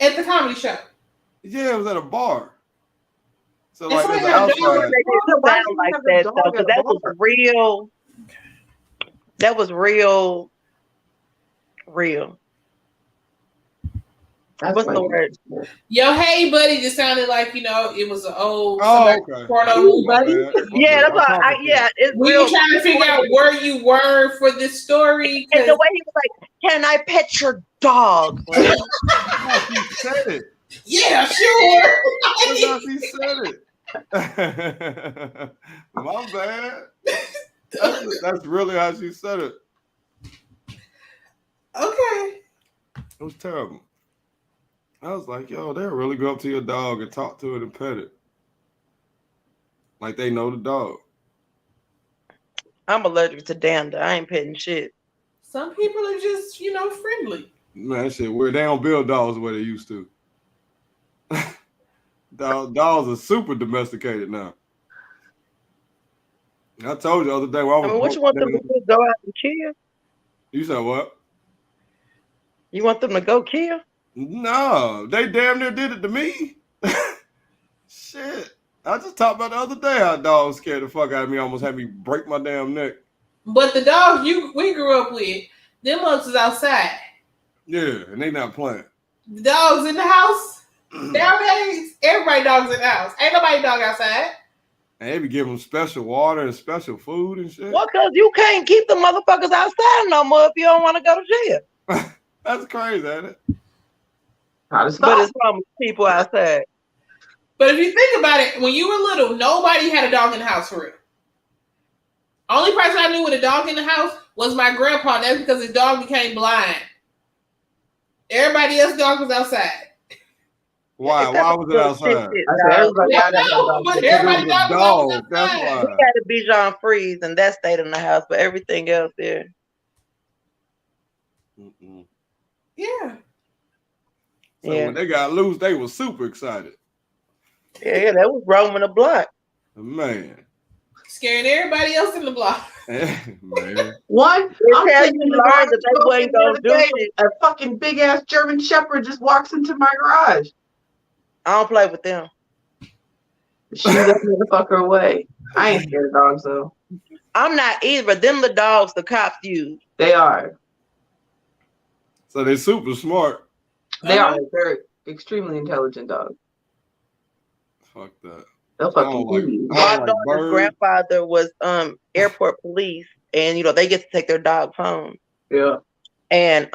At the comedy show? Yeah, it was at a bar. So it's like like outside. Sound like that though, because that was real. That was real. What's the word? Yo, hey, buddy, just sounded like, it was an old okay. porno movie. Buddy. Yeah, that's all. It's were real. You trying to figure out where you were for this story? And the way he was like, "Can I pet your dog?" She said it. Yeah, sure. That's how she said it. My bad. That's really how she said it. Okay. It was terrible. I was like, yo, they'll really go up to your dog and talk to it and pet it. Like they know the dog. I'm allergic to dander. I ain't petting shit. Some people are just, friendly. Man, that shit weird. They don't build dogs the way they used to. Dogs are super domesticated now. I told you the other day. What you want them to do? Go out and kill? You said what? You want them to go kill? No, they damn near did it to me. Shit. I just talked about the other day how dogs scared the fuck out of me, almost had me break my damn neck. But the dogs we grew up with, them ones is outside. Yeah, and they not playing. The dogs in the house. Nowadays, everybody dogs in the house. Ain't nobody dog outside. And they be giving them special water and special food and shit. Well, because you can't keep the motherfuckers outside no more if you don't want to go to jail. That's crazy, ain't it? But it's from people outside. But if you think about it, when you were little, nobody had a dog in the house for real. Only person I knew with a dog in the house was my grandpa, and that's because his dog became blind. Everybody else's dog was outside. Why? Why was it outside? But everybody dog was That's outside. why. We had a Bichon Frise, and that stayed in the house, but everything else there. Yeah. So when they got loose, they was super excited. Yeah, that was roaming the block. Man. Scaring everybody else in the block. Man. One, I'm telling you, Lord, that they wasn't gonna do shit. A fucking big ass German Shepherd just walks into my garage. I don't play with them. Shoot that motherfucker away. I ain't scared of dogs though. I'm not either, but them the dogs the cops use. They are. So they super smart. They are. They're extremely intelligent dogs. Fuck that. They'll fucking kill you. My daughter's grandfather was airport police, and they get to take their dogs home. Yeah. And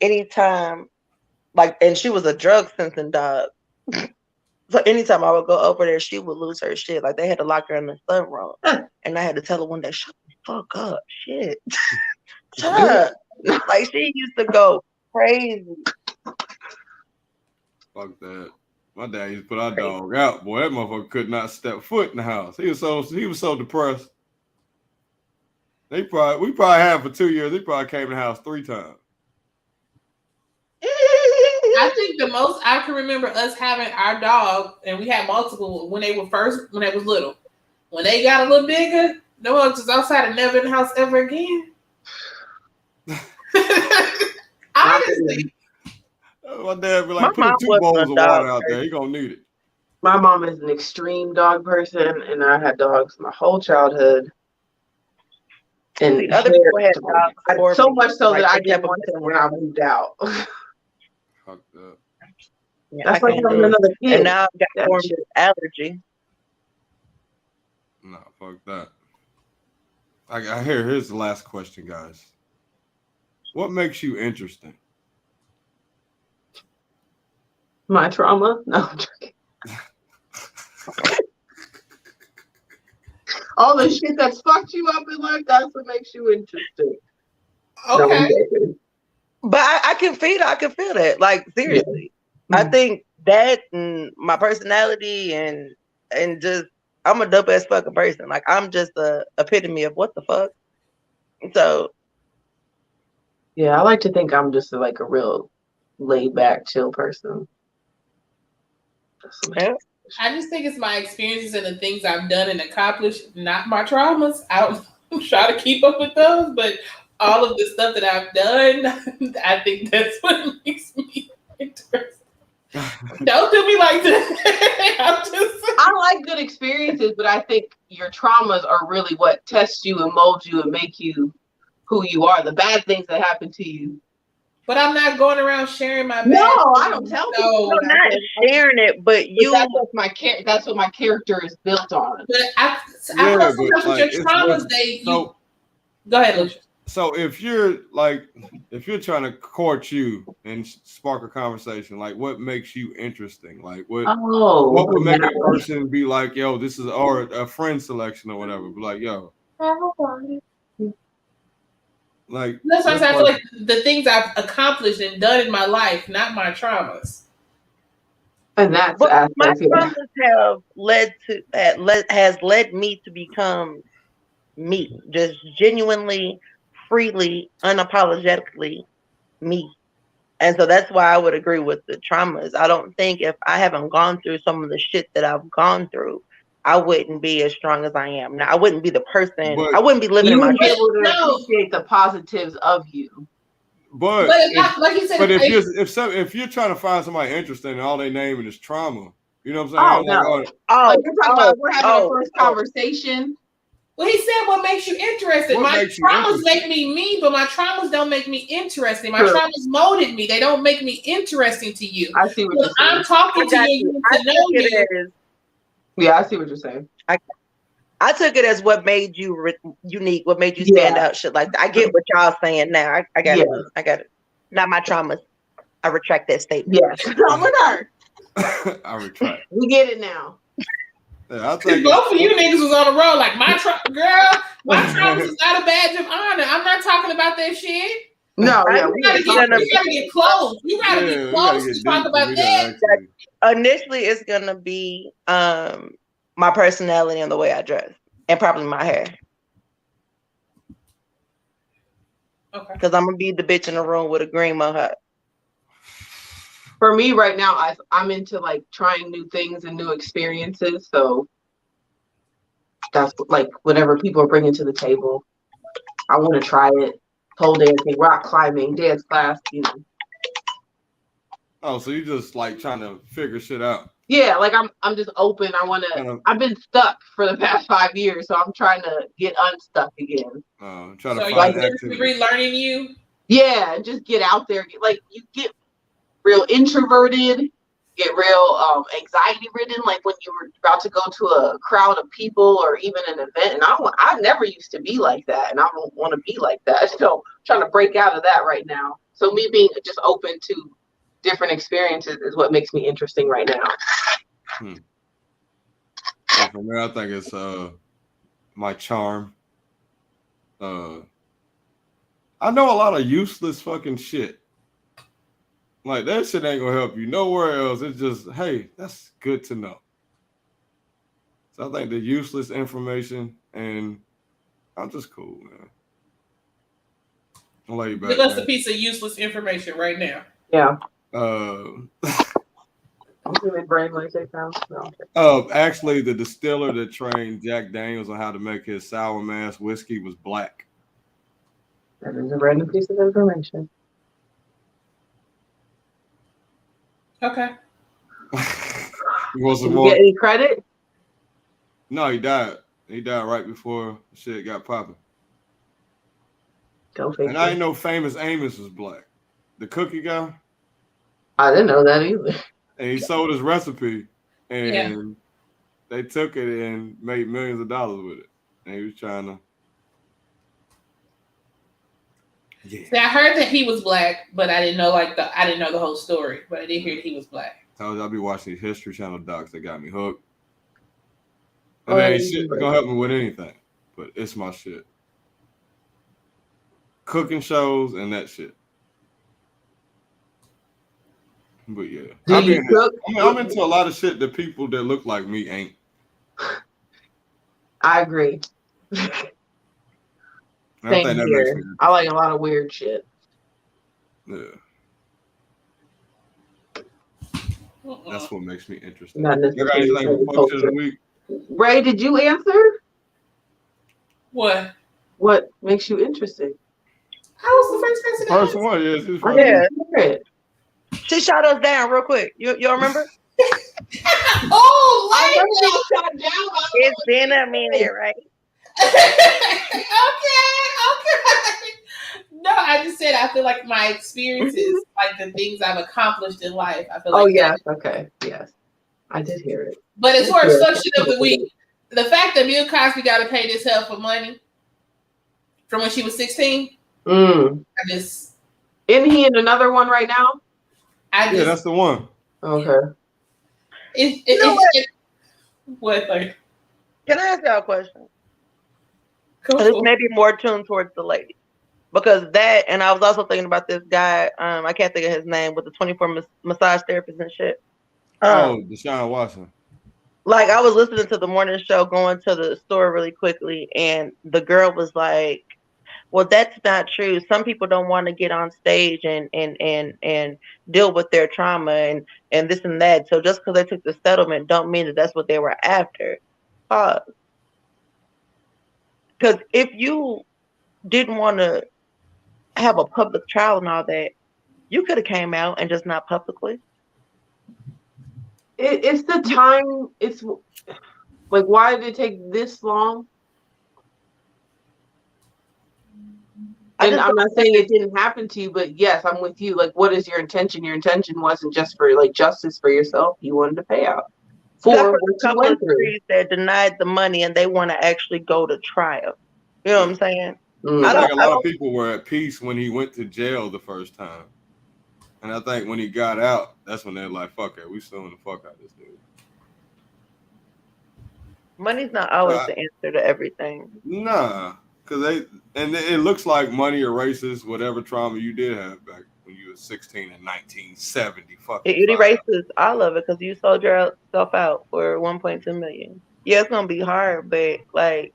anytime, and she was a drug sensing dog. So anytime I would go over there, she would lose her shit. Like they had to lock her in the sunroom, and I had to tell her one day, "Shut the fuck up, shit, shut up." Like she used to go crazy. Fuck that. My dad used to put our dog out. Boy, that motherfucker could not step foot in the house. He was so depressed. We probably had for 2 years. He probably came in the house 3 times. I think the most I can remember us having our dog, and we had multiple when they was little. When they got a little bigger, no one was outside and never in the house ever again. Honestly. My dad be like, put 2 bowls of water out there. He gonna need it. My mom is an extreme dog person, and I had dogs my whole childhood. And the other people had dogs so much so that I didn't want them when I moved out. Fuck that. Yeah, that's like having another kid. And now I've got formed an allergy. Nah, fuck that. Here's the last question, guys. What makes you interesting? My trauma? No, I'm joking. All the shit that's fucked you up in life, that's what makes you interesting. Okay. No, but I can feel that. Like seriously. Yeah. I think that and my personality and just I'm a dope ass fucking person. Like I'm just a epitome of what the fuck. So yeah, I like to think I'm just like a real laid back, chill person. Yeah. I just think it's my experiences and the things I've done and accomplished, not my traumas. I try to keep up with those, but all of the stuff that I've done, I think that's what makes me interesting. Don't do me like that. I like good experiences, but I think your traumas are really what test you and mold you and make you who you are. The bad things that happen to you. But I'm not going around sharing my bad. No, I don't tell people. No, not sharing it, but you. That's what my character is built on. But I with your traumas, go ahead, Lucious. So if you're trying to court you and spark a conversation, like what makes you interesting? Like what would make a person be like, yo, this is or a friend selection or whatever? Be like, yo. Like that's why I feel like the things I've accomplished and done in my life, not my traumas. And that's my traumas have has led me to become me, just genuinely, freely, unapologetically me. And so that's why I would agree with the traumas. I don't think if I haven't gone through some of the shit that I've gone through, I wouldn't be as strong as I am now. I wouldn't be the person. I wouldn't be living in my. You would be able to appreciate the positives of you. But like you said, if you're trying to find somebody interesting and all they naming is trauma, you know what I'm saying? You're talking about we're having a first conversation. Well, he said what makes you interested. What My makes you traumas interested? make me mean, but my traumas don't make me interesting. My True. traumas molded me. They don't make me interesting to you. I see what So you're if I'm saying. talking I to got you, you. you I to know took it you. as Yeah, I see what you're saying. I took it as what made you unique, what made you stand Yeah. out, shit like that. I get what y'all saying now. I got Yeah. it. I got it. Not my traumas. I retract that statement. Yes. I'm with her. I retract. We get it now. Yeah, I think Both of you niggas was on the road like my traumas is not a badge of honor. I'm not talking about that shit. No, I yeah, knew we it ain't was talking gonna You gotta get close. You gotta yeah, get we gotta close get to talk deep. about We that. gotta actually. Initially it's gonna be my personality and the way I dress. And probably my hair. Okay. Because I'm gonna be the bitch in the room with a green mohawk. For me right now, I'm into like trying new things and new experiences. So that's like whatever people are bringing to the table. I want to try it. Pole dancing, rock climbing, dance class, you know. Oh, so you just like trying to figure shit out. Yeah, like I'm just open. I want Kind to. of, I've been stuck for the past 5 years, so I'm trying to get unstuck again. try So to you're find literally activity. relearning you. Yeah, and just get out there. Like you get real introverted, get real anxiety ridden. Like when you were about to go to a crowd of people or even an event. And I never used to be like that, and I don't want to be like that. So I'm trying to break out of that right now. So me being just open to different experiences is what makes me interesting right now. So for me, I think it's my charm. I know a lot of useless fucking shit. Like that shit ain't gonna help you nowhere else. It's just, hey, that's good to know. So I think the useless information, and I'm just cool, man. I'm laid back. Give us man. a piece of useless information right now. Yeah. Actually, the distiller that trained Jack Daniels on how to make his sour mash whiskey was black. That is a random piece of information. Okay. You want some Did you more? get any credit? No, he died. He died right before shit got popping. Go figure. And I didn't know Famous Amos was black. The cookie guy. I didn't know that either. And he sold his recipe, and Yeah. they took it and made millions of dollars with it. And he was trying to. Yeah. See, I heard that he was black, but I didn't know the whole story. But I did hear that he was black. Told you I'll be watching these History Channel docs that got me hooked. And they ain't shit gonna help me with anything, but it's my shit. Cooking shows and that shit. But yeah, I'm into a lot of shit that people that look like me ain't. I agree. Same here. I like a lot of weird shit. Yeah. That's what makes me interesting. Not necessarily you got anything for function of the week? Ray, did you answer? What? What makes you interesting? I was the first person to First answer. one, yeah. She's She shot us down real quick. You remember? Oh, it's been a minute, right? okay. No, I just said I feel like my experiences, like the things I've accomplished in life. I feel like. Oh yes, okay, yes, I did hear it. But as far as function of the week, the fact that Bill Cosby got to pay this hell for money from when she was 16. I just. Isn't he in another one right now? Yeah, that's the one. Okay. What? Like, can I ask y'all a question? Cool. This may be more tuned towards the lady. Because that, and I was also thinking about this guy, I can't think of his name, with the 24 massage therapists and shit. Deshaun Watson. Like, I was listening to the morning show, going to the store really quickly, and the girl was like, well, that's not true. Some people don't want to get on stage and deal with their trauma and this and that. So just because they took the settlement don't mean that that's what they were after. Because if you didn't want to have a public trial and all that, you could have came out and just not publicly. It's the time. It's like, why did it take this long? And I'm not saying it didn't happen to you, but yes, I'm with you. Like, what is your intention? Your intention wasn't just for like justice for yourself. You wanted to pay out for Except for what a you couple went of through. trees that denied the money and they want to actually go to trial. You know what I'm saying? I I think a lot don't- of people were at peace when he went to jail the first time. And I think when he got out, that's when they're like, fuck it, we suing the fuck out of this dude. Money's not always the answer to everything. Nah, because it looks like money erases whatever trauma you did have back when you were 16 in 1970. It erases all of it because you sold yourself out for 1.2 million. Yeah, it's gonna be hard, but like,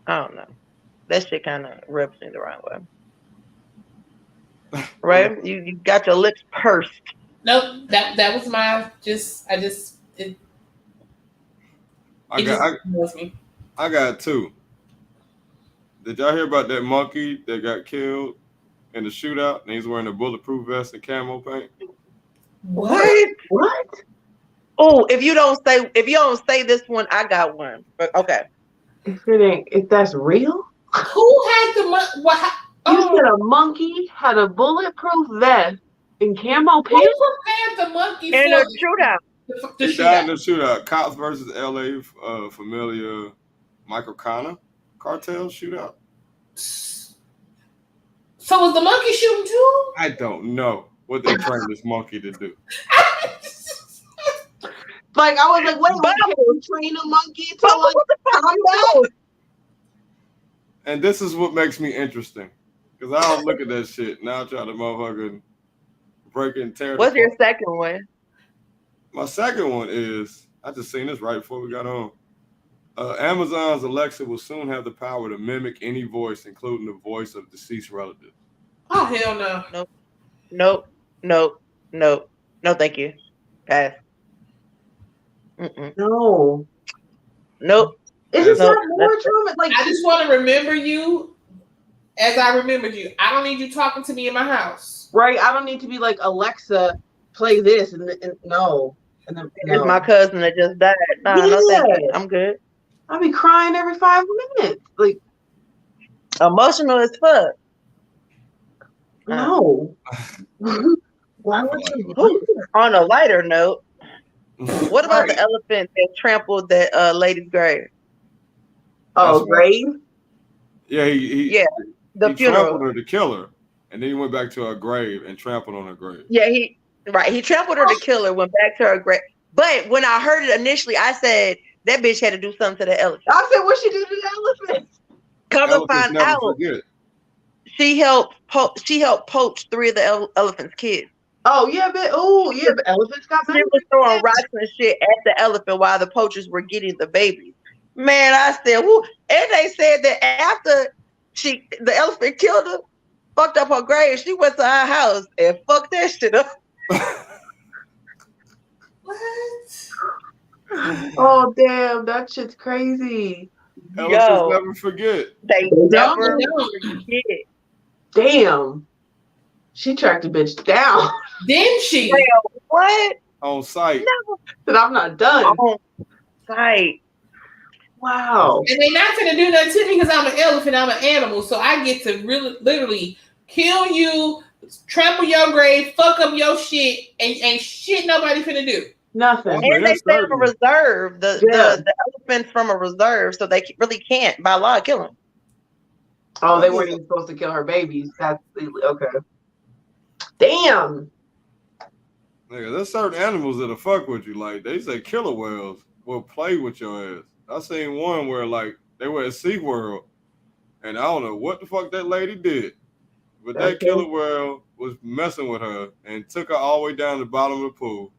I don't know. That shit kind of rubs me the wrong way. Right? You got your lips pursed. Nope, that was my I got two. Did y'all hear about that monkey that got killed in the shootout and he's wearing a bulletproof vest and camo paint? What? Oh, if you don't say this one, I got one. But okay. If that's real, who had the what? You said a monkey had a bulletproof vest and camo paint. Who prepared the monkey in a shootout? He died in the shootout. Cops versus LA familiar Michael Connor cartel shootout. So was the monkey shooting too? I don't know what they trained this monkey to do. Like I was like, wait, train a monkey to like combat? And this is what makes me interesting. Because I don't look at that shit. Now I try to motherfucking break and tear. What's your second one? My second one is, I just seen this right before we got on. Amazon's Alexa will soon have the power to mimic any voice, including the voice of deceased relatives. Oh, hell no. Nope. No, thank you. Pass. No. Nope. It's not more trauma. Like I just want to remember you as I remembered you. I don't need you talking to me in my house. Right. I don't need to be like, Alexa, play this. And no. And then, It's my cousin that just died. Nah, no, thank you. I'm good. I'll be crying every 5 minutes. Like emotional as fuck. No. Why would you? On a lighter note, what about the elephant that trampled that lady's grave? Oh, grave? Yeah, the he funeral. trampled her to kill her, and then he went back to her grave and trampled on her grave. Yeah, he trampled her to kill her, went back to her grave. But when I heard it initially, I said that bitch had to do something to the elephant. I said, what she do to the elephant? Come to find out, she helped poach 3 of the elephant's kids. Oh yeah, but the elephants got. She was throwing rocks and shit at the elephant while the poachers were getting the babies. Man, I said, whoo. And they said that after the elephant killed her, fucked up her grave, she went to her house and fucked that shit up. What? Oh damn, that shit's crazy. Elephants never forget. They never forget. Damn. She tracked a bitch down. Didn't she? What? On site. No. But I'm not done. On site. Wow. And they're not gonna do nothing to me because I'm an elephant, I'm an animal. So I get to really literally kill you, trample your grave, fuck up your shit, and ain't shit nobody finna do. Nothing. And they stay from a reserve. The elephant's from a reserve, so they really can't by law kill him. Oh, they weren't even supposed to kill her babies. That's okay. Damn. Nigga, there's certain animals that'll fuck with you. Like they say killer whales will play with your ass. I seen one where like they were at SeaWorld and I don't know what the fuck that lady did. But that killer whale was messing with her and took her all the way down to the bottom of the pool.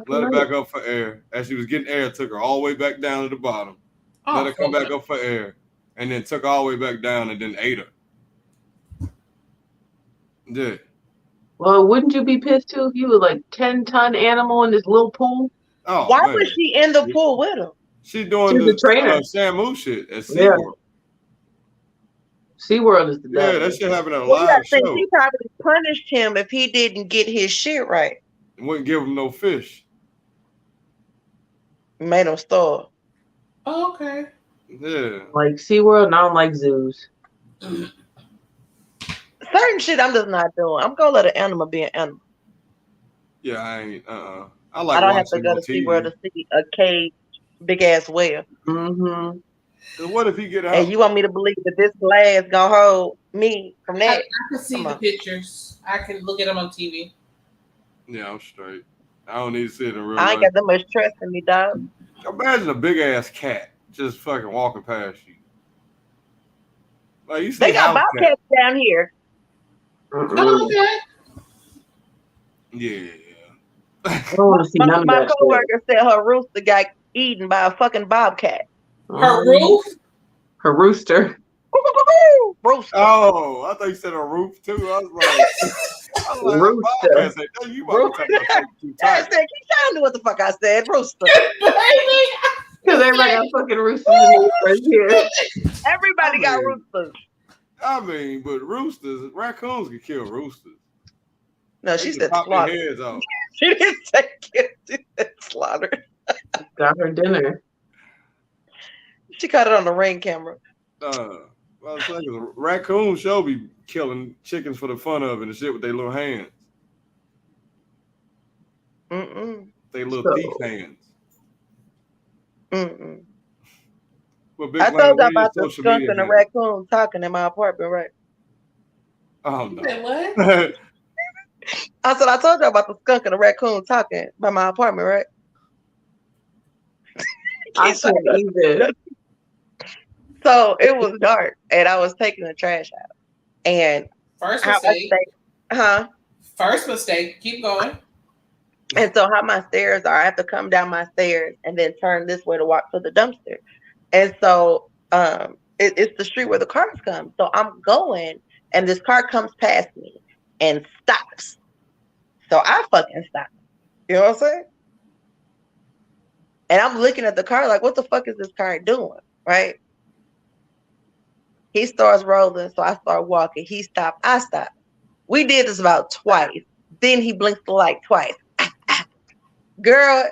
Let her back up for air. As she was getting air, took her all the way back down to the bottom. Let her come back up for air. And then took her all the way back down and then ate her. Yeah. Well, wouldn't you be pissed too if you were like 10-ton animal in this little pool? Oh, why was she in the pool with him? She's doing the trainer Samu shit at SeaWorld. SeaWorld is the devil. Yeah, that shit happened at a live show. He probably punished him if he didn't get his shit right. Wouldn't give him no fish. Made him starve. Oh, okay. Yeah. Like SeaWorld, and I don't like zoos. Certain shit I'm just not doing. I'm gonna let an animal be an animal. Yeah, I ain't. I I like don't have to watching go on to SeaWorld TV. to see a cage, big ass whale. Mm-hmm. Cause what if he get And out? you want me to believe that this glass gonna hold me from I that? can see Come the on. pictures. I can look at them on TV. Yeah, I'm straight. I don't need to see it in real I ain't life. got that much trust in me, dog. Imagine a big ass cat just fucking walking past you. Like you see They got house cats. bobcats down here. Oh, okay. Yeah. I don't want to see none of My that shit. coworker said her rooster got eaten by a fucking bobcat. Her roof. Her rooster. Rooster. Oh, I thought you said a roof too. I was like, Rooster. Bobcat said, "No, you about to tell me something too I tight." said, keep telling me what the fuck I said. Rooster. Because everybody got fucking roosters in the right here. Everybody got mean- roosters. I mean, but roosters, raccoons can kill roosters. No, They she can said pop their slaughter. heads off. She didn't say kill. She said slaughter. Got her dinner. She caught it on the ring camera. Well, I was saying, raccoons should be killing chickens for the fun of it and shit with their little hands, their little thief hands. But Big I Lane, told y'all what are your about the social skunk media and the handles? raccoon talking in my apartment, right? Oh You no. said what? I said I told y'all about the skunk and the raccoon talking by my apartment, right? I can't even. So it was dark, and I was taking the trash out, and First how I mistake. stay, First mistake. Keep going. And so how my stairs are, I have to come down my stairs and then turn this way to walk to the dumpster. And so it's the street where the cars come. So I'm going, and this car comes past me and stops. So I fucking stop. You know what I'm saying? And I'm looking at the car like, what the fuck is this car doing? Right? He starts rolling, so I start walking. He stopped, I stopped. We did this about twice. Then he blinked the light twice. Girl,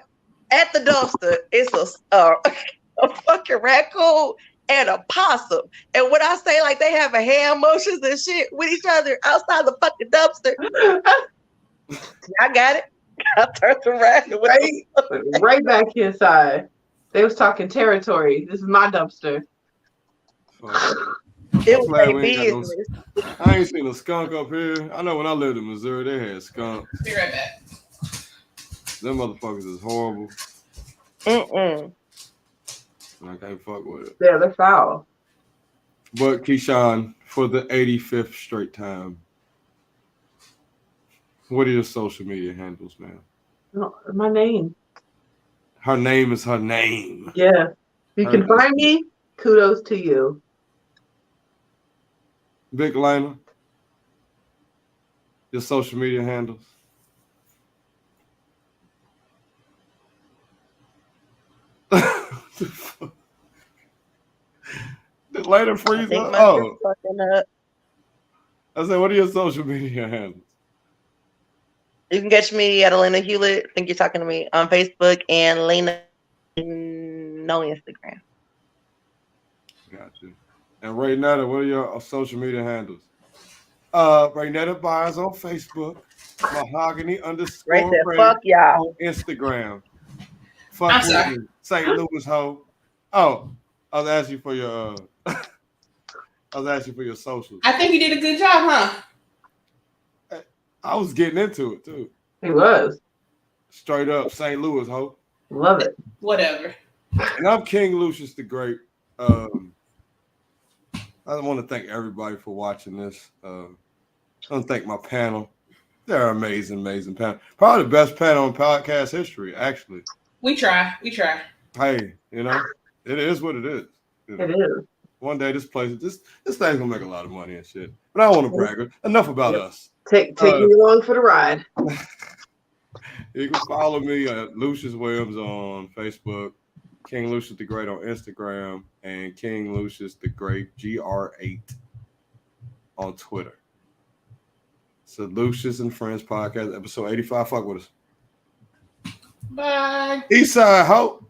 at the dumpster, it's a fucking raccoon and a possum. And when I say like they have a hand motions and shit with each other outside the fucking dumpster, I got it. I turned around and Right back inside. They was talking territory. This is my dumpster. it was Glad their we ain't got no- business. I ain't seen a skunk up here. I know when I lived in Missouri, they had skunks. Be right back. Them motherfuckers is horrible. Mm-mm. I can't fuck with it. Yeah, they're foul. But Keyshawn, for the 85th straight time, what are your social media handles, man? No, my name. Her name is her name. Yeah. You can find me. Kudos to you. Big Lana, your social media handles. Did Lana freeze think up? my Oh, shit's fucking up. I said, what are your social media handles? You can catch me at Elena Hewlett. I think you're talking to me on Facebook and Lena no Instagram. Gotcha. And Raynetta, what are your social media handles? Raynetta Byers on Facebook. Mahogany _Ray Ray said, fuck y'all. on Instagram. I'm Fuck sorry. with me. St. Louis hoe. Oh, I was asking for your socials. I think you did a good job, huh? I was getting into it too. He was. Straight up St. Louis hoe. Love it. Whatever. And I'm King Lucious the Great. I want to thank everybody for watching this. I want to thank my panel. They're amazing, amazing panel. Probably the best panel in podcast history, actually. We try. Hey, it is what it is. It is. One day this thing's gonna make a lot of money and shit. But I don't want to brag. Enough about us. Take me along for the ride. You can follow me at Lucious Williams on Facebook, King Lucious the Great on Instagram, and King Lucious the Great GR8 on Twitter. So Lucious and Friends podcast, episode 85. Fuck with us. Bye. Eastside Hope.